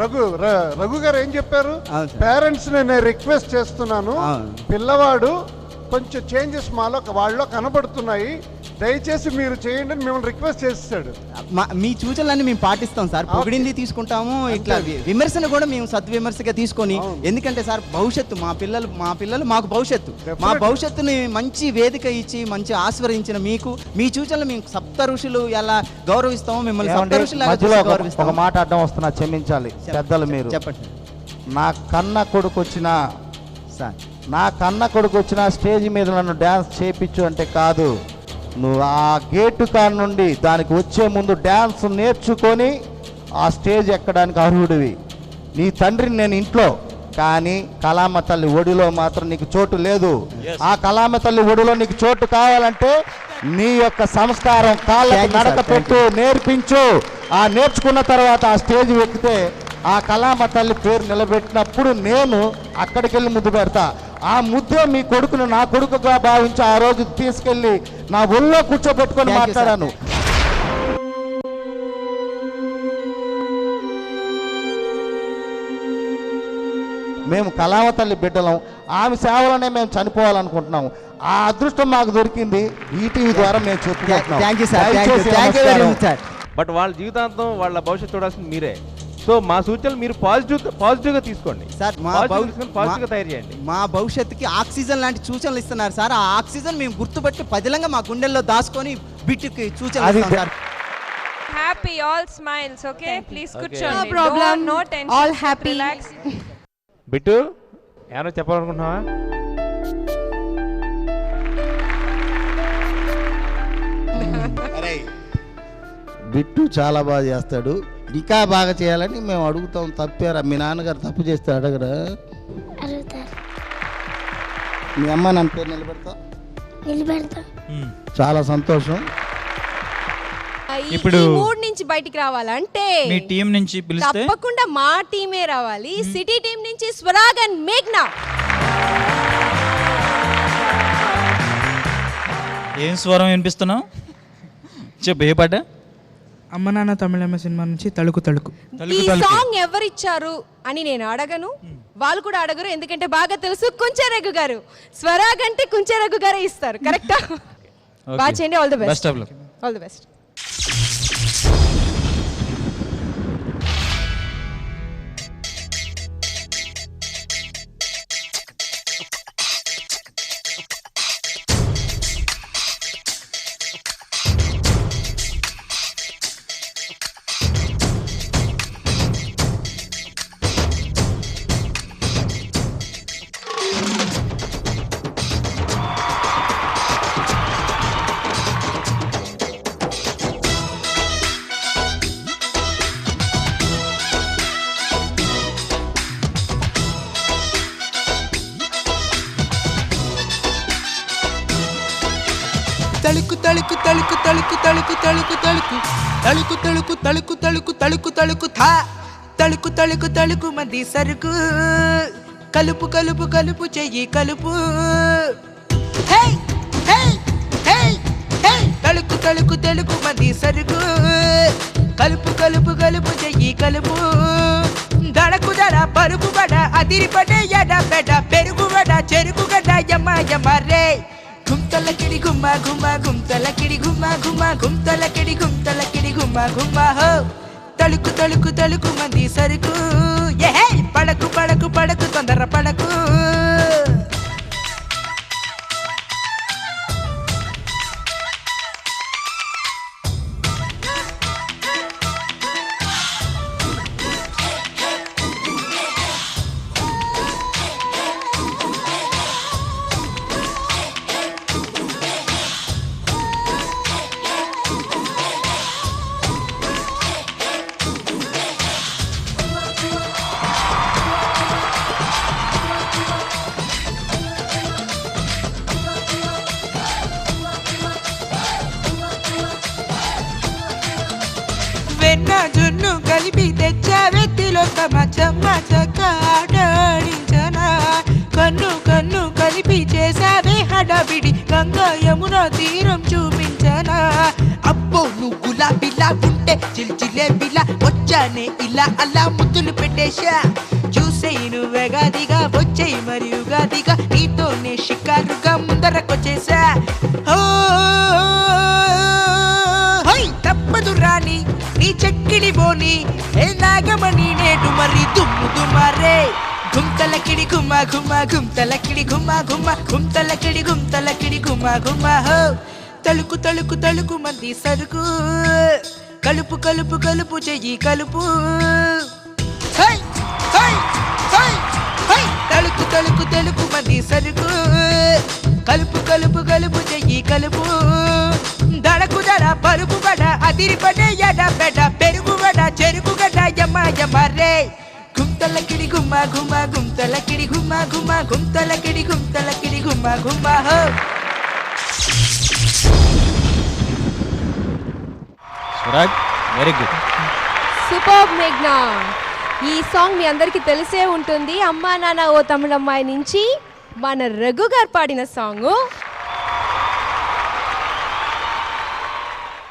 రఘు గారు ఏం చెప్పారు? పేరెంట్స్ నేను రిక్వెస్ట్ చేస్తున్నాను, పిల్లవాడు కొంచెం చేంజెస్ వాళ్ళలో కనబడుతున్నాయి, దయచేసి మీరు చేయండి అని మిమ్మల్ని రిక్వెస్ట్ చేస్తాడు. మీ సూచనలన్నీ మేము పాటిస్తాం సార్. పొగిడింది తీసుకుంటాము, ఇట్లా విమర్శను కూడా మేము సద్విమర్శగా తీసుకొని, ఎందుకంటే సార్ భవిష్యత్తు మా పిల్లలు మాకు భవిష్యత్తు, మా భవిష్యత్తుని మంచి వేదిక ఇచ్చి మంచి ఆశీర్వదించిన మీకు మీ సూచనలు మేము సప్త ఋషులు ఎలా గౌరవిస్తామో మిమ్మల్ని సప్త ఋషులు మధ్యలో ఒక మాట అడ్డం వస్తున్నా, క్షమించాలి పెద్దలు మీరు. చెప్పండి. నా కన్న కొడుకు వచ్చిన స్టేజ్ మీద నన్ను డ్యాన్స్ చేయించు అంటే కాదు, నువ్వు ఆ గేటు కాడ నుండి దానికి వచ్చే ముందు డ్యాన్స్ నేర్చుకొని ఆ స్టేజ్ ఎక్కడానికి అర్హుడివి. నీ తండ్రిని నేను ఇంట్లో, కానీ కళామ తల్లి ఒడిలో మాత్రం నీకు చోటు లేదు. ఆ కళామ తల్లి ఒడిలో నీకు చోటు కావాలంటే నీ యొక్క సంస్కారం కాళ్ళకి నడక పెట్టు, నేర్పించు. ఆ నేర్చుకున్న తర్వాత ఆ స్టేజ్ ఎక్కితే ఆ కళామ తల్లి పేరు నిలబెట్టినప్పుడు నేను అక్కడికి వెళ్ళి ముద్దు పెడతా. ఆ ముద్దే మీ కొడుకును నా కొడుకుగా భావించి ఆ రోజు తీసుకెళ్ళి నా ఒళ్ళో కూర్చోబెట్టుకొని మాట్లాడాను. మేము కళామ తల్లి బిడ్డలం, ఆమె సేవలోనే మేము చనిపోవాలనుకుంటున్నాము. ఆ అదృష్టం మాకు దొరికింది. ఈటీవీ ద్వారా మేము చెప్పుకుంటున్నాం. బట్ వాళ్ళ జీవితాంతం వాళ్ళ భవిష్యత్తు చూడాల్సింది మీరే. సో మా సూచనలు మీరు పాజిటివ్గా తీసుకోండి సార్. పాజిటివ్గా తయారు చేయండి. మా భవిష్యత్తుకి ఆక్సిజన్ లాంటి సూచనలు ఇస్తున్నారు సార్. ఆ ఆక్సిజన్ మేము గుర్తుపట్టి పదిలంగా మా గుండెల్లో దాచుకొని బిట్టుకి సూచనలు ఇస్తాం sir. Happy all smiles. Okay please కూర్చోండి. No problem, no tension, all happy. Relax. Bittu ఏమన్నా చెప్పాలనుకుంటున్నావా? బిట్టు చాలా బాగా చేస్తాడు, ఇంకా బాగా చేయాలని మేము అడుగుతాం. తప్పారా? మీ నాన్నగారు తప్పు చేస్తే అడగరా? మీ అమ్మ నన్ను పేరు నిలబెడతా. చాలా సంతోషం. ఇప్పుడు మూడ్ నుంచి బయటికి రావాలంటే మీ టీం నుంచి పిలిస్తే తప్పకుండా మా టీమే రావాలి. సిటీ టీం నుంచి స్వరాగ్ అండ్ మేఘ్నా. ఏం స్వరం వినిపిస్తున్నావు? చెప్పు, ఏ పాట? అమ్మ నాన్న తమిళమ్మ సినిమా నుంచి తలుకు తలుకు. ఈ సాంగ్ ఎవరిచ్చారు అని నేను అడగను, వాళ్ళు కూడా అడగరు, ఎందుకంటే బాగా తెలుసు కుంచె రఘు గారు. స్వరాగ్ అంటే కుంచె రఘు గారే ఇస్తారు. కరెక్టా? బాగా చేయండి. All the best. All the best. తలుకు తలుకు తలుకు తలుకు తలుకు తలుకు తలుకు తలుకు తలుకు తలుకు తలుకు తలుకు తలుకు థా తలుకు తలుకు తలుకు మంది సరుకు కలుపు కలుపు కలుపు చెయ్యి కలుపు తలుకు తలుకు తెలుకు మంది సరుకు కలుపు కలుపు కలుపు చెయ్యి కలుపు దడకు దడ పరుపు బడ అదిరి పడే ఎడ బెడ పెరుగు బడ చెరుకు గడ్డ యమ్మ యమ్మ రే గుంతలకిడి గుమ్మ గుమ్మ గుంతలకిడి గుమ్మ గుమ్మ గుంతలకిడి గుంతలకిడి గుమ్మ గుమ్మ హో తలుకు తలుకు తలుకు మంది సరుకు ఏ పడకు పడకు పడకు తొందర పడకు వెన్న జున్ను కలిపి తెచ్చావే తిలోత్తమ చెమ్మ చక్క ఆడాడించనా కన్ను కన్ను కలిపి చేసావే హడావిడి గంగా యమున తీరం చూపించనా అబ్బో నువ్వు గులాబీలా ఉంటే చిల్చిలేబిలా వచ్చానే ఇలా అలా ముద్దులు పెట్టేశా చూసేయి నువ్వే గాదిగా వచ్చేయి మరి ఉగాదిగా నీతోనే షికారుగా ముందరకొచ్చేసా ఓ దుమ్ముని ఏ నాగమణి నేడు మరి దుమ్ము దుమారే గుంతలకిడి గుమ్మ గుమ్మ గుంతలకిడి గుమ్మ గుమ్మ గుంతలకిడి గుంతలకిడి గుమ్మ గుమ్మ హో తలుకు తలుకు తలుకు మంది సరుకు కలుపు కలుపు కలుపు చెయ్యి కలుపు హై హై హై హై తలుకు తలుకు తలుకు మంది సరుకు కలుపు కలుపు కలుపు చెయ్యి కలుపు దడకు దడ పరుపు బడ అదిరి పడే ఎడ బెడ పెరుగు వడ చెరుకు గడ్డ యమ యమ రే గుంతలకిడి గుమ్మ గుమ్మ గుంతలకిడి గుమ్మ గుమ్మ గుంతలకిడి గుంతలకిడి గుమ్మ గుమ్మ హో స్వరాగ్ వెరీ గుడ్. సూపర్ మేఘ్నా. ఈ సాంగ్ మీ అందరికీ తెలిసే ఉంటుంది. అమ్మా నాన్న ఓ తమిళమ్మాయి నుంచి మన రఘు గారు పాడిన సాంగ్.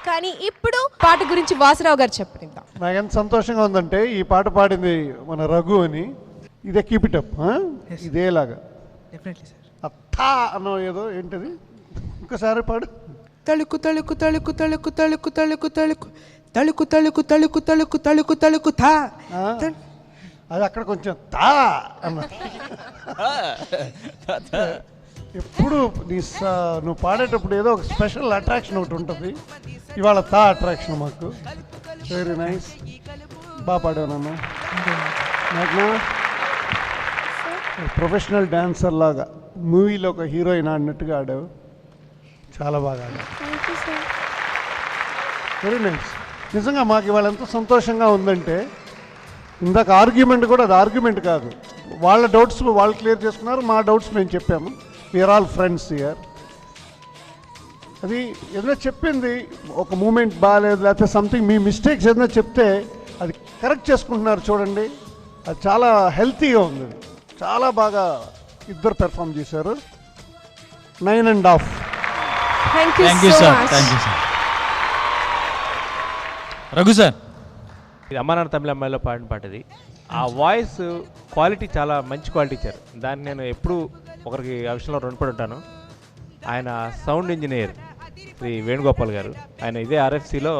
కానీ ఇప్పుడు పాట గురించి వాసురావు గారు చెప్పండి. నాకు ఎంత సంతోషంగా ఉందంటే ఈ పాట పాడింది మన రఘు అని. ఇదే కీప్ ఇట్ అప్, ఇదేలాగా అత్తా అన్నో ఏదో ఏంటది, ఇంకోసారి పాడు. తలుకు తలుకు తలుకు తలుకు తలుకు తలుకు తలుకు తలుకు తలుకు తలుకు తలుకు తలుకు తలుకు తా అది అక్కడ కొంచెం తా అన్న. ఎప్పుడు నువ్వు పాడేటప్పుడు ఏదో ఒక స్పెషల్ అట్రాక్షన్ ఒకటి ఉంటుంది. ఇవాళ తా అట్రాక్షన్ మాకు. వెరీ నైస్, బాగా పాడానన్న. నాకు ప్రొఫెషనల్ డాన్సర్ లాగా మూవీలో ఒక హీరోయిన్ ఆడినట్టుగా ఆడావు. చాలా బాగా ఆడావు. Very nice. నిజంగా మాకు ఇవాళ ఎంత సంతోషంగా ఉందంటే, ఇందాక ఆర్గ్యుమెంట్ కూడా అది ఆర్గ్యుమెంట్ కాదు. వాళ్ళ డౌట్స్ వాళ్ళు క్లియర్ చేసుకున్నారు, మా డౌట్స్ మేము చెప్పాము. We're all friends here. అది ఏదైనా చెప్పింది ఒక మూమెంట్ బాగాలేదు, లేకపోతే సంథింగ్ మీ మిస్టేక్స్ ఏదైనా చెప్తే అది కరెక్ట్ చేసుకుంటున్నారు చూడండి. అది చాలా హెల్తీగా ఉంది. చాలా బాగా ఇద్దరు పెర్ఫామ్ చేశారు. 9.5. Thank you thank you so sir, much. Thank you sir. Raghu sir, ఇది అమ్మా నాన్న తమిళ అమ్మాయిలో పాడిన పాట ఇది. ఆ వాయిస్ క్వాలిటీ చాలా మంచి క్వాలిటీ ఇచ్చారు. దాన్ని నేను ఎప్పుడు ఒకరికి ఆ విషయంలో రుణపడి ఉంటాను. ఆయన సౌండ్ ఇంజనీర్ శ్రీ వేణుగోపాల్ గారు. ఆయన ఇదే ఆర్ఎఫ్సిలో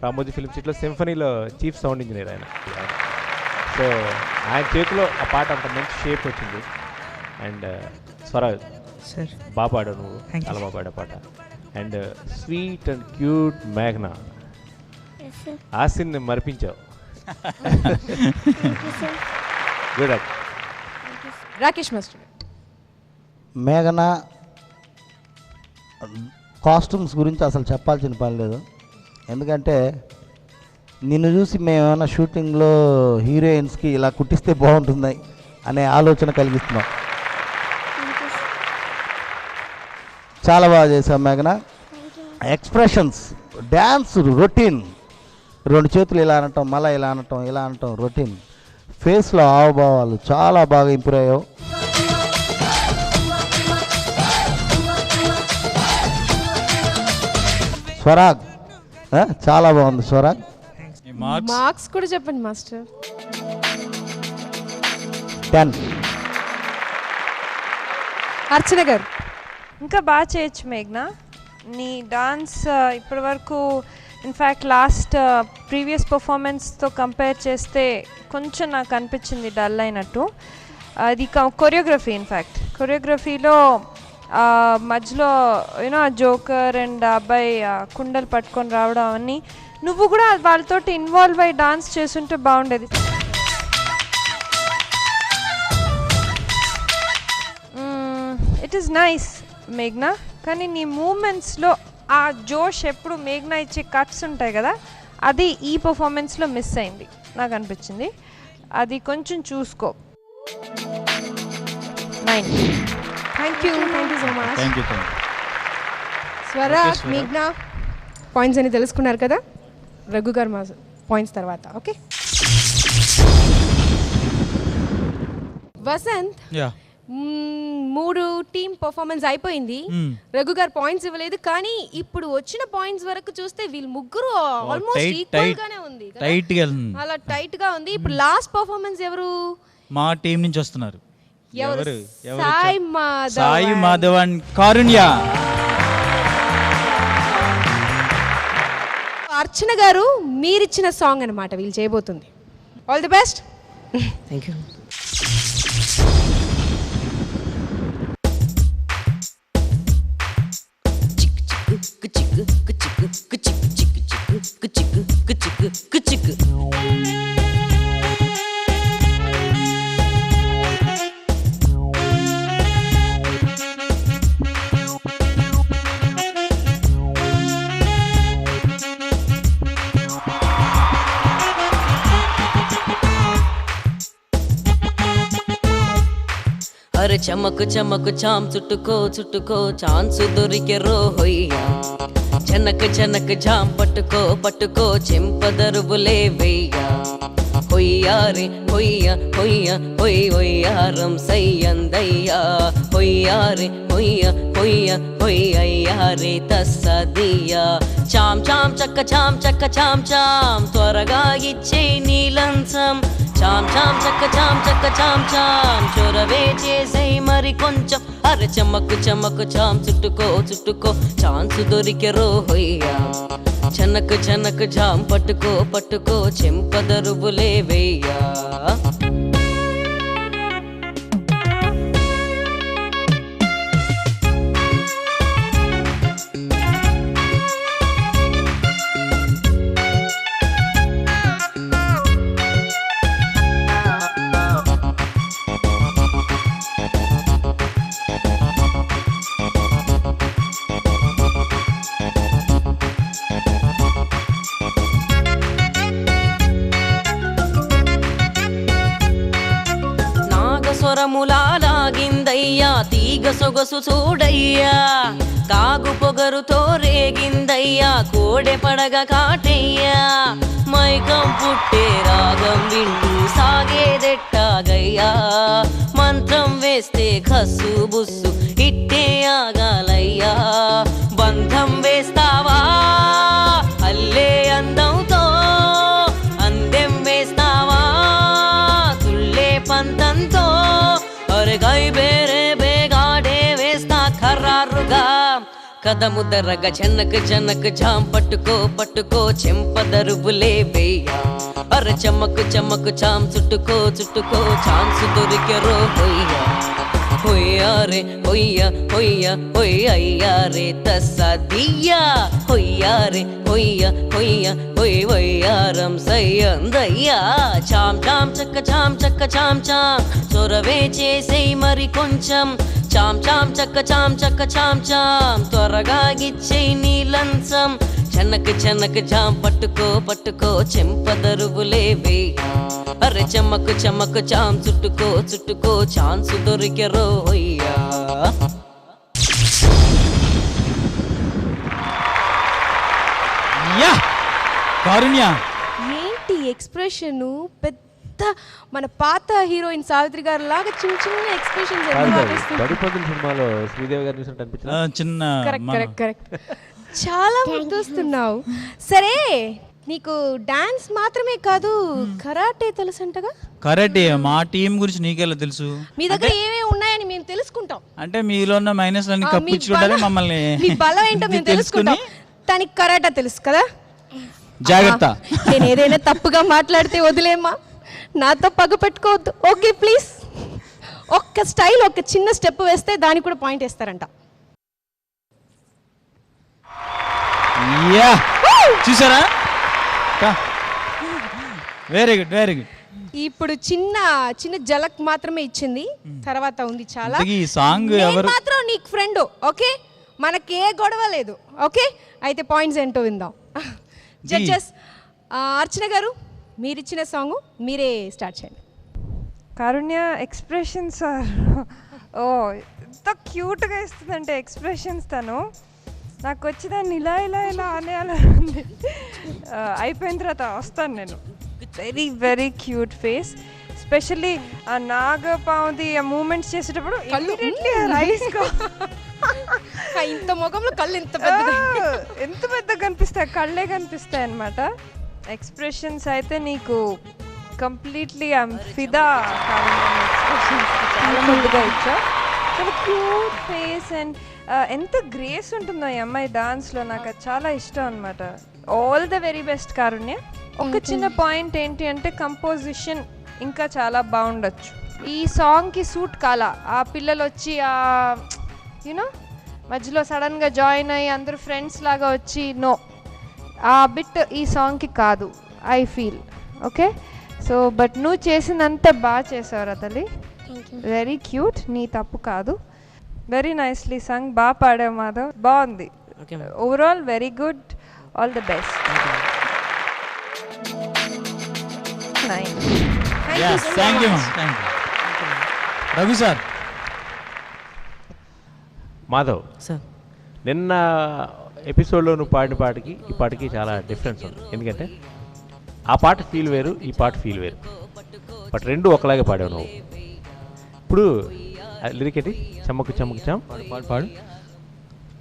రామోజీ ఫిల్మ్ సిటీలో సింఫనీలో చీఫ్ సౌండ్ ఇంజనీర్ ఆయన. సో ఆయన చేతిలో ఆ పాట అంత మంచి షేప్ వచ్చింది. అండ్ స్వరాజ్ సార్ బాగా పాడావు నువ్వు, చాలా బాగా పాడా పాట. అండ్ స్వీట్ అండ్ క్యూట్ మేఘ్నా, ఆసిన్ని మరిపించావు. గుడ్. రాకేష్ మాస్టర్. మేఘన కాస్ట్యూమ్స్ గురించి అసలు చెప్పాల్సిన పని లేదు. ఎందుకంటే నిన్ను చూసి మేము ఏమైనా షూటింగ్లో హీరోయిన్స్కి ఇలా కుట్టిస్తే బాగుంటుంది అనే ఆలోచన కలిగిస్తున్నాం. చాలా బాగా చేసాం మేఘన. ఎక్స్ప్రెషన్స్, డ్యాన్స్ రొటీన్, 2 చేతులు ఇలా అనటం, మళ్ళీ ఇలా అనటం, ఇలా అనటం రొటీన్. ఫేస్లో హావభావాలు చాలా బాగా ఇంప్రూవ్ అయ్యావు. స్వరాగ్ చాలా బాగుంది. స్వరాగ్ మార్క్స్ కూడా చెప్పండి మాస్టర్. 10. అర్చన గారు. ఇంకా బాగా చేయొచ్చు మేఘ్నా. నీ డాన్స్ ఇప్పటి వరకు ఇన్ఫ్యాక్ట్ లాస్ట్ ప్రీవియస్ పర్ఫార్మెన్స్తో కంపేర్ చేస్తే కొంచెం నాకు అనిపించింది డల్ అయినట్టు. అది కొరియోగ్రఫీ, ఇన్ఫ్యాక్ట్ కొరియోగ్రఫీలో మధ్యలో యూనో జోకర్ అండ్ అబ్బాయి కుండలు పట్టుకొని రావడం అవన్నీ నువ్వు కూడా వాళ్ళతో ఇన్వాల్వ్ అయ్యి డాన్స్ చేస్తుంటే బాగుండేది. ఇట్ ఈస్ నైస్ మేఘ్నా. కానీ నీ మూమెంట్స్లో ఆ జోష్ ఎప్పుడు మేఘ్నా ఇచ్చే కట్స్ ఉంటాయి కదా, అది ఈ పర్ఫార్మెన్స్లో మిస్ అయింది నాకు అనిపించింది. అది కొంచెం చూసుకో. 9. Thank you so much. Thank you. Swarag, మేఘ్నా పాయింట్స్ అని తెలుసుకున్నారు కదా. రఘు గారు మా పాయింట్స్ తర్వాత. ఓకే వసంత్, 3 టీమ్ పర్ఫార్మెన్స్ అయిపోయింది. రఘు గారు పాయింట్స్ ఇవ్వలేదు, కానీ ఇప్పుడు వచ్చిన పాయింట్స్ వరకు చూస్తే వీళ్ళు ముగ్గురు ఆల్మోస్ట్ ఈక్వల్ గానే ఉంది. టైట్ గా అలా టైట్ గా ఉంది. ఇప్పుడు లాస్ట్ పర్ఫార్మెన్స్ ఎవరు? మా టీం నుంచి వస్తున్నారు. ఎవరు? సాయి మాధవ్ అండ్ కారుణ్య. అర్చన గారు మీరిచ్చిన సాంగ్ అనమాట వీళ్ళు చేయబోతుంది. All the best. Thank you. అరే చమకు చమకు చాం చుట్టుకో చుట్టుకో ఛాన్సు దొరికే రోహయ్యా జనక జనక జాం పట్టుకో పట్టుకో చెంపదరువులే వెయ్యా హొయ్యారే హొయ్య హొయ్య హొయ్ హొయ్యారం సయ్యందయ్యా హొయ్యారే హొయ్య హొయ్య హొయ్ అయ్యారే తస్సదియా చాం చాం చక్క చాం చక్క చాం చాం త్వరగా ఇచ్చే నీలంసం చాం చాం చక్క చాం చక్క చాం చాం చొరవే చేసే మరి కొంచెం అర చమకు చమకు చాం చుట్టుకో చుట్టుకో ఛాన్సు దొరికే రోహయ్యా చనక చనక జాం పట్టుకో పట్టుకో చెంపదరువులే వెయ్యా స్వరములాగిందయ్యా తీగ సొగసు చూడయ్యా కాగు పొగరుతో రేగిందయ్యా కోడె పడగ కాటయ్యా మైకం పుట్టే రాగం వింటూ సాగేదెట్టాగయ్యా మంత్రం వేస్తే ఖస్సు బుస్సు ఇట్టే ఆగాలయ్యా బంధం వేస్తావా అల్లే అందంతో అందెం వేస్తావా తుల్లే పంతంతో అరగై బేరే బేగాడే వేస్తా ఖర్రారుగా కదము దరగ జనక జనక జాం పట్టుకో పట్టుకో చెంపదరువులే వెయ్యా అర చమకు చమకు చాం చుట్టుకో చుట్టుకో ఛాన్సు దొరికే రోహయ్యా హొయ్యారే హొయ్య హొయ్య హొయ్ అయ్యారే తస్సదియా హొయ్యారే హొయ్య హొయ్య హొయ్ వయ్యారం సయ్యందయ్యా చాం చాం చక్క చాం చక్క చాం చాం చొరవే చేసే మరి కొంచెం చాం చాం చక్క చాం చక్క చాం చాం త్వరగా గిచ్చే నీలంసం చనక చనక జాం పట్టుకో పట్టుకో చెంపదరువులే వెయ్యా అరే చమకు చమకు చాం చుట్టుకో చుట్టుకో ఛాన్సు దొరికే రోహయ్యా కారుణ్య ఏంటి ఎక్స్ప్రెషన్ పెద్ద మన పాత హీరోయిన్ సావిత్రి గారు లాగా చిన్న చిన్న ఎక్స్ప్రెషన్స్ బడిపంతుల సినిమాలో శ్రీదేవి గారిని చూసినట్టు అనిపించింది. చిన్న కరెక్ట్ చాలా ముద్దొస్తున్నావు. సరే నీకు డాన్స్ మాత్రమే కాదు కరాటే తెలుసంటగా? కరాటే మా టీం గురించి నీకెలా తెలుసు? మీ దగ్గర ఏమేమి ఉన్నాయని మేము తెలుసుకుంటాం. అంటే మీలో ఉన్న మైనస్ అన్ని కప్పించుకుంటారే మమ్మల్ని. మీ బలం ఏంటో మేము తెలుసుకుంటాం. తనకి కరాటే తెలుసు కదా, జాగ్రత్త. నేను ఏదైనా తప్పుగా మాట్లాడితే వదిలేమ్మా, నాతో పగ పెట్టుకోవద్దు. Okay please. ఒక్క స్టైల్ ఒక చిన్న స్టెప్ వేస్తే దానికి కూడా పాయింట్ వేస్తారంట. చూసారా? Very good very good. ఇప్పుడు చిన్న చిన్న జలక్ మాత్రమే ఇచ్చింది, తర్వాత ఉంది చాలా. ఈ సాంగ్ ఎవరు మాత్రం నీకు ఫ్రెండ్. ఓకే, మనకి ఏ గొడవ లేదు. ఓకే, అయితే పాయింట్స్ ఏంటో విందాం. జడ్జెస్ అర్చన గారు మీరిచ్చిన సాంగ్ మీరే స్టార్ట్ చేయండి. కారుణ్య ఎక్స్ప్రెషన్స్ ఓ ఎంత క్యూట్గా ఇస్తుందంటే ఎక్స్ప్రెషన్స్. తను నాకు వచ్చి దాన్ని ఇలా ఇలా ఇలా అనేలా ఉంది. అయిపోయిన తర్వాత వస్తాను నేను. Very very cute face. Especially ఆ నాగపావుది ఆ మూమెంట్స్ చేసేటప్పుడు ఇంత ముఖంలో కళ్ళు ఎంత పెద్దగా కనిపిస్తాయి, కళ్ళే కనిపిస్తాయి అన్నమాట. ఎక్స్ప్రెషన్స్ అయితే నీకు కంప్లీట్లీ ఐమ్ ఫిదా. ఎక్స్ప్రెషన్స్ చాలా ముందుగా ఇచ్చా. చాలా క్యూట్ ఫేస్ అండ్ ఎంత గ్రేస్ ఉంటుందో ఈ అమ్మాయి డాన్స్లో. నాకు అది చాలా ఇష్టం అనమాట. ఆల్ ద వెరీ బెస్ట్ కారుణ్య. ఒక చిన్న పాయింట్ ఏంటి అంటే కంపోజిషన్ ఇంకా చాలా బాగుండొచ్చు. ఈ సాంగ్కి సూట్ కాల. ఆ పిల్లలు వచ్చి యూనో మధ్యలో సడన్గా జాయిన్ అయ్యి అందరూ ఫ్రెండ్స్ లాగా వచ్చి నో, ఆ బిట్ ఈ సాంగ్కి కాదు I feel. Okay, so but నువ్వు చేసిందంతా బాగా చేసావు తల్లి. వెరీ క్యూట్, నీ తప్పు కాదు. వెరీ నైస్లీ సంగ్, బాగా పాడావు మాధవ్, బాగుంది. Overall very good, all the best. Thank you Raghu sir. Madhav sir, నిన్న ఎపిసోడ్లో నువ్వు పాడిన పాటకి ఈ పాటకి చాలా డిఫరెన్స్ ఉంది. ఎందుకంటే ఆ పాట ఫీల్ వేరు, ఈ పాట ఫీల్ వేరు, బట్ రెండు ఒకలాగే పాడావు నువ్వు. ఇప్పుడు లిరిక్ ఏంటి? చమ్మకు చమ్మకు చామ్ పాడు.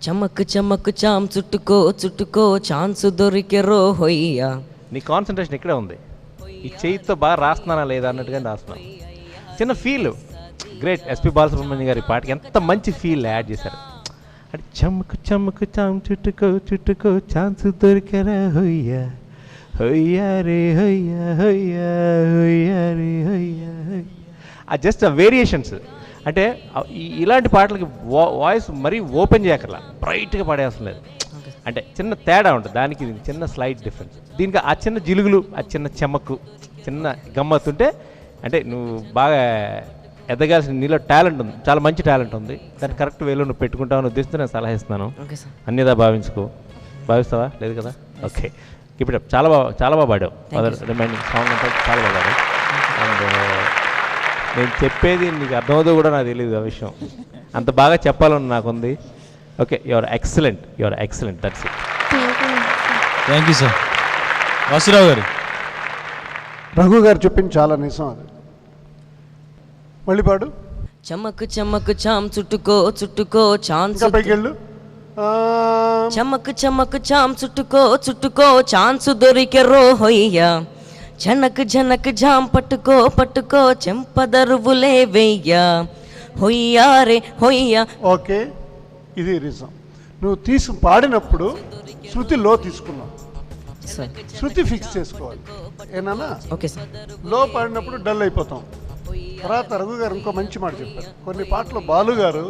చమక్ చమక్ చామ్ చుట్టుకో చుట్టుకో ఛాన్స్ దొరికే రో హొయ్యా. నీ కాన్సన్ట్రేషన్ ఇక్కడే ఉంది. ఈ చేయితో బాగా రాస్తున్నానా లేదా అన్నట్టుగా రాస్తున్నాను. చిన్న ఫీల్ గ్రేట్. ఎస్పి బాలసుబ్రహ్మణ్యం గారి పాటకి ఎంత మంచి ఫీల్ యాడ్ చేశారు. అంటే చమ్మకు చమ్మకు చామ్ చుట్టుకో చుట్టుకో ఛాన్స్ దొరికేరా హొయ్యా హొయ్యా రే హొయ్యా హొయ్యా హొయ్యా రే హొయ్యా. ఆ జస్ట్ ఆ వేరియేషన్స్. అంటే ఇలాంటి పాటలకి వాయిస్ మరీ ఓపెన్ చేయక్కర్లా, బ్రైట్గా పాడేఅవసరం లేదు. అంటే చిన్న తేడా ఉంటుంది దానికి, దీనికి చిన్న స్లైట్ డిఫరెన్స్. దీనికి ఆ చిన్న జిలుగులు, ఆ చిన్న చెమ్మకు, చిన్న గమ్మత్తుంటే అంటే నువ్వు బాగా ఎదగాల్సిన, నీలో టాలెంట్ ఉంది, చాలా మంచి టాలెంట్ ఉంది. దాన్ని కరెక్ట్ వేలో నువ్వు పెట్టుకుంటావని ఉద్దేశిస్తూ నేను సలహా ఇస్తున్నాను. అన్నిదా భావించుకో. భావిస్తావా? లేదు కదా? ఓకే, ఇప్పుడు చాలా బాగా పాడావు. రిమైనింగ్ సాంగ్ అంటే చాలా బాగా పాడావు. అండ్ నేను చెప్పేది నీకు అర్థమవుతుందో కూడా నాకు తెలియదు ఆ విషయం, అంత బాగా చెప్పాలని నాకుంది. Okay, your excellent, that's it. Thank you sir. Vasurao గారు. రఘు గారు చెప్పింది చాలా నిజం. అది మళ్ళీ పాడు. చమక్ చమక్ చామ్ చుట్టుకో చుట్టుకో ఛాన్స్ పైకెళ్ళు. చమక్ చమక్ చామ్ చుట్టుకో చుట్టుకో ఛాన్స్ దొరికే రో హొయ్యా. జనక్ జనక్ జామ్ పట్టుకో పట్టుకో చెంపదరువులే వెయ్యా హొయ్యా రే హొయ్యా. ఓకే, ఇది రీజన్. నువ్వు పాడినప్పుడు శృతి లో తీసుకున్నావు, శృతి ఫిక్స్ చేసుకోవాలి. ఏనా? Okay sir. లో పాడినప్పుడు డల్ అయిపోతాం. తర్వాత రఘు గారు ఇంకో మంచి మాట చెప్పారు. కొన్ని పాటలు బాలు గారు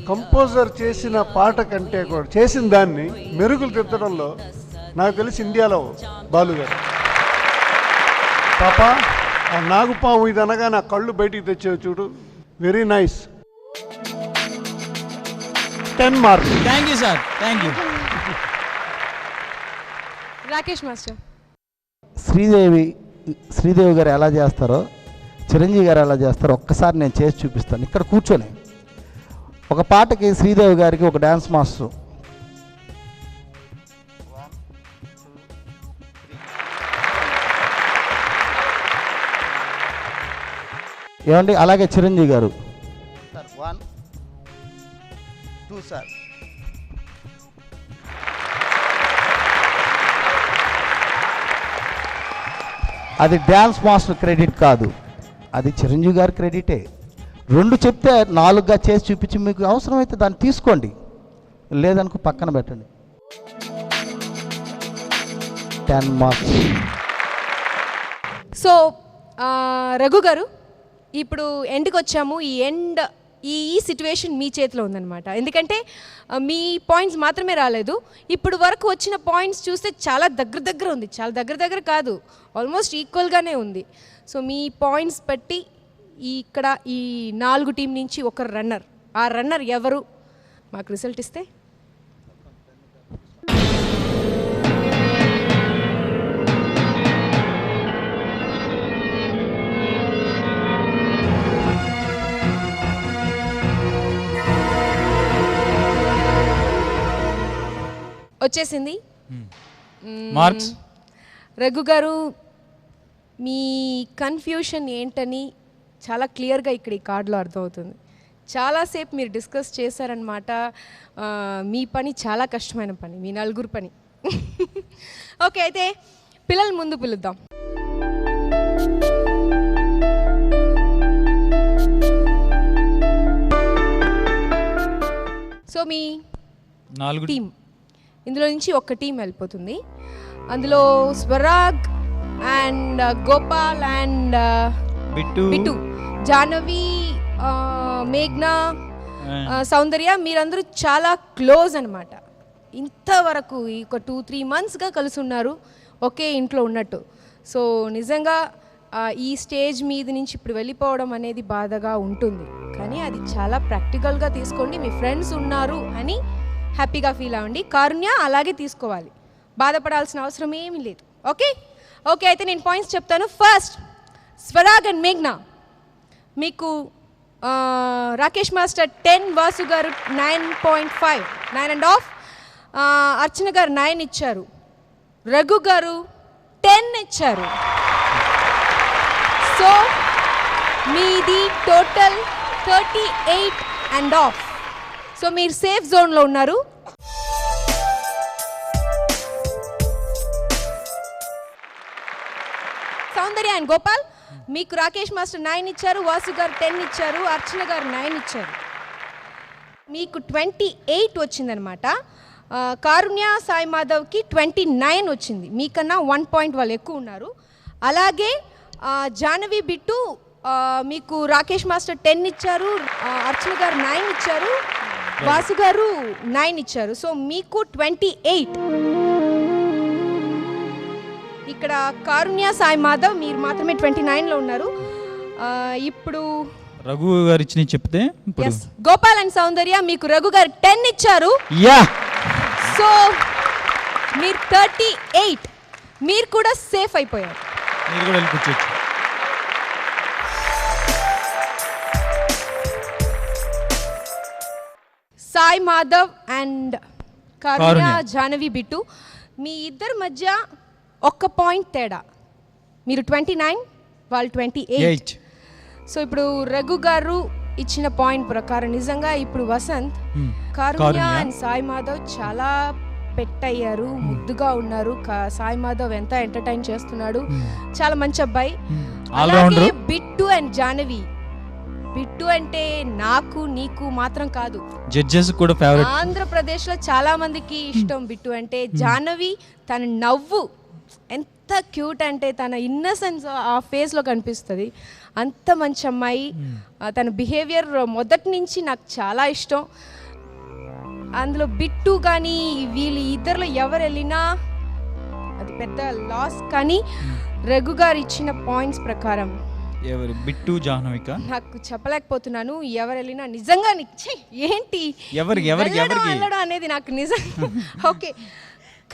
కంపోజర్ చేసిన పాట కంటే కూడా చేసిన దాన్ని మెరుగులు దిద్దడంలో నాకు తెలిసి ఇండియాలో బాలు గారు. పాప ఆ నాగుపాము ఇది అనగా నా కళ్ళు బయటికి తెచ్చేవి చూడు. Very nice. 10 marks. Thank you sir. Thank you. Rakesh master. Sridevi గారు ఎలా చేస్తారో, చిరంజీవి గారు ఎలా చేస్తారో ఒక్కసారి నేను చేసి చూపిస్తాను ఇక్కడ కూర్చొని. ఒక పాటకి శ్రీదేవి గారికి ఒక డ్యాన్స్ మాస్టర్, ఏమండి, అలాగే చిరంజీవి గారు. Sir 1 2 sir. అది డ్యాన్స్ మాస్టర్ క్రెడిట్ కాదు, అది చిరంజీవి గారి క్రెడిటే. 2 చెప్తే 4గా చేసి చూపించి మీకు అవసరమైతే దాన్ని తీసుకోండి, లేదనుకో పక్కన పెట్టండి. 10 మార్క్స్. సో రఘు గారు, ఇప్పుడు ఎండ్కి వచ్చాము. ఈ సిచ్యువేషన్ మీ చేతిలో ఉందన్నమాట. ఎందుకంటే మీ పాయింట్స్ మాత్రమే రాలేదు, ఇప్పుడు వరకు వచ్చిన పాయింట్స్ చూస్తే చాలా దగ్గర ఉంది. చాలా దగ్గర కాదు, ఆల్మోస్ట్ ఈక్వల్గానే ఉంది. సో మీ పాయింట్స్ బట్టి ఇక్కడ ఈ 4 టీం నుంచి ఒక రన్నర్, ఆ రన్నర్ ఎవరు మాకు రిజల్ట్ ఇస్తే. వచ్చేసింది మార్క్స్. రఘు గారు, మీ కన్ఫ్యూషన్ ఏంటని చాలా క్లియర్గా ఇక్కడ ఈ కార్డులో అర్థమవుతుంది. చాలాసేపు మీరు డిస్కస్ చేశారనమాట. మీ పని చాలా కష్టమైన పని, మీ నలుగురు పని. ఓకే, అయితే పిల్లలు ముందు పిలుద్దాం. సో మీ 4 టీం ఇందులో నుంచి ఒక టీం వెళ్ళిపోతుంది. అందులో స్వరాగ్ అండ్ గోపాల్ అండ్ బిట్టు, జాహ్నవి, మేఘ్నా, సౌందర్య మీరందరూ చాలా క్లోజ్ అనమాట. ఇంతవరకు ఒక 2-3 monthsగా కలిసి ఉన్నారు, ఒకే ఇంట్లో ఉన్నట్టు. సో నిజంగా ఈ స్టేజ్ మీద నుంచి ఇప్పుడు వెళ్ళిపోవడం అనేది బాధగా ఉంటుంది, కానీ అది చాలా ప్రాక్టికల్గా తీసుకోండి. మీ ఫ్రెండ్స్ ఉన్నారు అని హ్యాపీగా ఫీల్ అవ్వండి. కారుణ్య అలాగే తీసుకోవాలి, బాధపడాల్సిన అవసరం ఏమీ లేదు. ఓకే ఓకే అయితే నేను పాయింట్స్ చెప్తాను. ఫస్ట్ స్వరాగ్ అండ్ మేఘ్నా, మీకు రాకేష్ మాస్టర్ 10, వాసు గారు 9.5, 9.5, అర్చన గారు 9 ఇచ్చారు, రఘు గారు 10 ఇచ్చారు. సో మీది టోటల్ 38.5. సో మీరు సేఫ్ జోన్లో ఉన్నారు. సౌందర్య అండ్ గోపాల్, మీకు రాకేష్ మాస్టర్ 9 ఇచ్చారు, వాసు గారు 10 ఇచ్చారు, అర్చన గారు 9 ఇచ్చారు. మీకు 28 వచ్చిందనమాట. కారుణ్య, సాయి మాధవ్కి 29 వచ్చింది, మీకన్నా 1 point వాళ్ళు ఎక్కువ ఉన్నారు. అలాగే జాహ్నవి, బిట్టు మీకు రాకేష్ మాస్టర్ 10 ఇచ్చారు, అర్చన గారు 9 ఇచ్చారు, వాసు గారు 9 ఇచ్చారు. సో మీకు 28. ఇక్కడ కారుణ్య, సాయి మాధవ్ మీరు మాత్రమే 29లో ఉన్నారు. ఇప్పుడు రఘు గారు ఇచ్చిన చెప్తే గోపాల్ అండ్ సౌందర్య మీకు రఘు గారు 10 ఇచ్చారు. సో మీరు 38, మీరు కూడా సేఫ్ అయిపోయారు. మీరు కూడా వెళ్ళి కూర్చోచ్చు. సాయి మాధవ్ అండ్ కారుణ్య, జాహ్నవి, బిట్టు మీ ఇద్దరి మధ్య 1 point తేడా. మీరు 29, వాళ్ళు 28. సో ఇప్పుడు రఘు గారు ఇచ్చిన పాయింట్ ప్రకారం నిజంగా ఇప్పుడు వసంత్, కారుణ్య అండ్ సాయి మాధవ్ చాలా పెట్టయ్యారు, ముద్దుగా ఉన్నారు. సాయి మాధవ్ ఎంత ఎంటర్టైన్ చేస్తున్నాడు, చాలా మంచి అబ్బాయి. అలాగే బిట్టు అండ్ జాహ్నవి, బిట్టు అంటే నాకు నీకు మాత్రం కాదు, జడ్జెస్ కూడా ఫేవరెట్. ఆంధ్రప్రదేశ్లో చాలా మందికి ఇష్టం బిట్టు అంటే. జాహ్నవి తన నవ్వు ఎంత క్యూట్ అంటే, తన ఇన్నసెన్స్ ఆ ఫేస్లో కనిపిస్తుంది. అంత మంచి అమ్మాయి, తన బిహేవియర్ మొదటి నుంచి నాకు చాలా ఇష్టం. అందులో బిట్టు కానీ వీళ్ళు ఇద్దరిలో ఎవరు వెళ్ళినా అది పెద్ద లాస్. కానీ రఘు గారు ఇచ్చిన పాయింట్స్ ప్రకారం ఎవరు బిట్టు, జాహ్నవిక నాకు చెప్పలేకపోతున్నాను. ఎవరు వెళ్ళినా నిజంగా ఏంటి వెళ్ళడం అనేది నాకు నిజం. Okay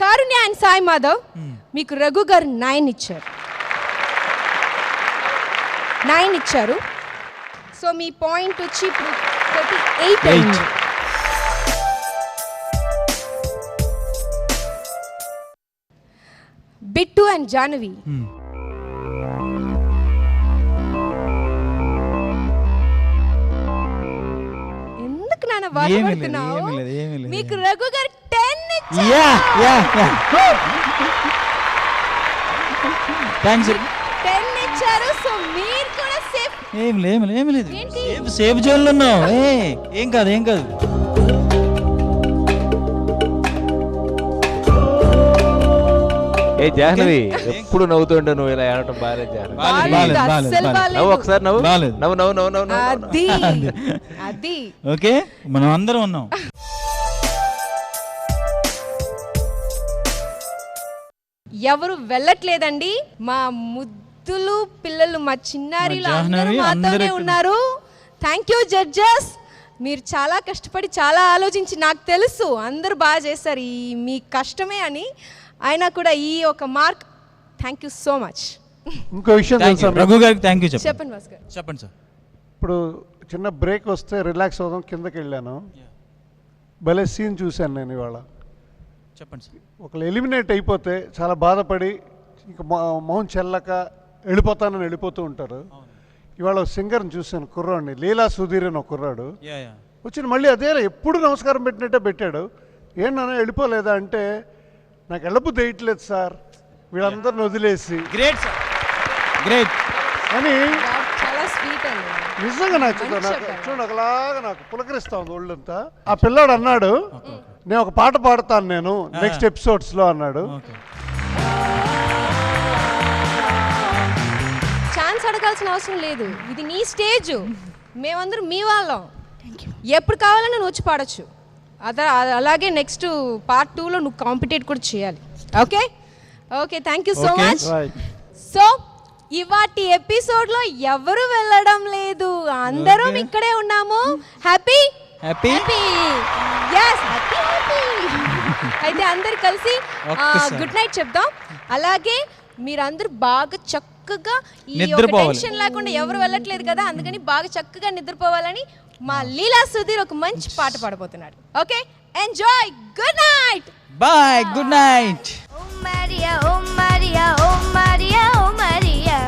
Karunya and Sai Madhav మీకు రఘు గారు 9 ఇచ్చారు. సో మీ పాయింట్ వచ్చి ఇప్పుడు 38 అయింది. బిట్టు అండ్ జాహ్నవి ఎందుకు నాన్న బాధపడుతున్నావు? మీకు రఘు గారు 10 ఇచ్చారు. సో మీరు కూడా సేఫ్. ఏమి లేదు, సేఫ్ జోన్లో ఉన్నావు. ఏం కాదు. ఏ జాహ్నవి, ఎప్పుడు నవ్వుతుండే నువ్వు ఇలా ఆడటం బాగాలేదు జాహ్నవి. నవ్వు ఒకసారి నవ్వు. అది ఓకే, మనం అందరం ఉన్నాం. ఎవరు వెళ్ళట్లేదండి, మా ముద్దులు పిల్లలు, మా చిన్నారీలు అందరూ మాతోనే ఉన్నారు. థ్యాంక్ యూ జడ్జెస్, మీరు చాలా కష్టపడి చాలా ఆలోచించి, నాకు తెలుసు అందరూ బాగా చేస్తారు, ఈ మీ కష్టమే అని. అయినా కూడా ఈ ఒక mark. Thank you so much. ఇంకో విషయం రఘు గారికి థ్యాంక్ యూ చెప్పండి భాస్కర్. చెప్పండి సార్. ఇప్పుడు చిన్న బ్రేక్ వస్తే రిలాక్స్ అవుదాం కిందకి వెళ్ళాను, భలే సీన్ చూశాను నేను ఇవాళ. చెప్పండి సార్. ఒకళ్ళు ఎలిమినేట్ అయిపోతే చాలా బాధపడి ఇంకా మొహం చెల్లక వెళ్ళిపోతానని వెళ్ళిపోతూ ఉంటారు. ఇవాళ సింగర్ని చూశాను, కుర్రాడిని, లీలా సుధీర్ అని ఒక కుర్రాడు వచ్చిన మళ్ళీ అదే ఎప్పుడు నమస్కారం పెట్టినట్టే పెట్టాడు. ఏంటన్నా వెళ్ళిపోలేదా అంటే, నాకు వెళ్ళబుద్ధి వేయట్లేదు సార్ వీళ్ళందరిని వదిలేసి. గ్రేట్ సార్, గ్రేట్ అని చాలా స్వీట్ అండి. నిజంగా నచ్చుతుంది నాకు. చూడు ఒకలాగా నాకు పులకరిస్తా ఉంది ఒళ్ళంతా. ఆ పిల్లాడు అన్నాడు నేను ఒక పాట పాడతాను నేను నెక్స్ట్ ఎపిసోడ్స్లో అన్నాడు. ఛాన్స్ అడగాల్సిన అవసరం లేదు, ఇది నీ స్టేజ్, మేమందరం మీ వాళ్ళం. ఎప్పుడు కావాలన్నా నువ్వు వచ్చి పాడొచ్చు. అలాగే నెక్స్ట్ పార్ట్ 2లో నువ్వు కాంపిటేట్ కూడా చేయాలి. Okay okay, thank you so much. So ఇవాటి ఎపిసోడ్లో ఎవరు వెళ్ళడం లేదు, అందరం ఇక్కడే ఉన్నాము. Happy happy yes happy. అయితే అందరు కలిసి గుడ్ నైట్ చెప్దాం. అలాగే మీరందరూ బాగా చక్కగా ఈ టెన్షన్ లేకుండా ఎవరు వెళ్ళట్లేదు కదా, అందుకని బాగా చక్కగా నిద్రపోవాలని మా లీలా సుధీర్ ఒక మంచి పాట పాడబోతున్నాడు. Okay, enjoy. Good night. Bye. Good night. Oh Maria oh Maria oh Maria oh Maria.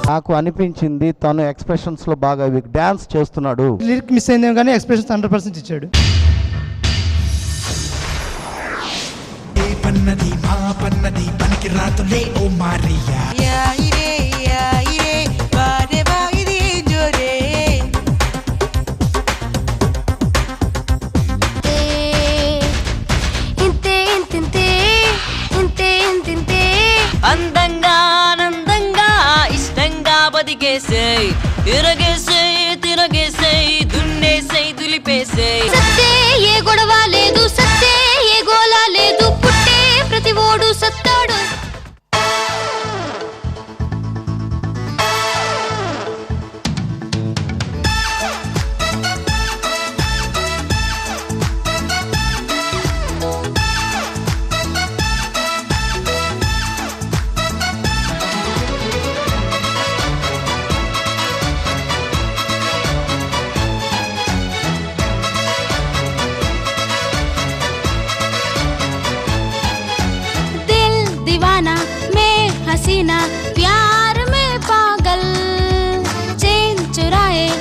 నాకు అనిపించింది తను ఎక్స్ప్రెషన్స్లో బాగా డ్యాన్స్ చేస్తున్నాడు. లిరిక్ మిస్ అయిందేమో కానీ ఎక్స్ప్రెషన్స్ 100% ఇచ్చాడు. పన్నది మా పన్నది పనికి రాతులే ఓ మారియా. అందంగా ఆనందంగా ఇష్టంగా బతికేసేయ్, తిరగేసేయ్ తిరగేసేయ్, దున్నేసేయ్ దులిపేసేయ్. ఏ గొడవ లేదు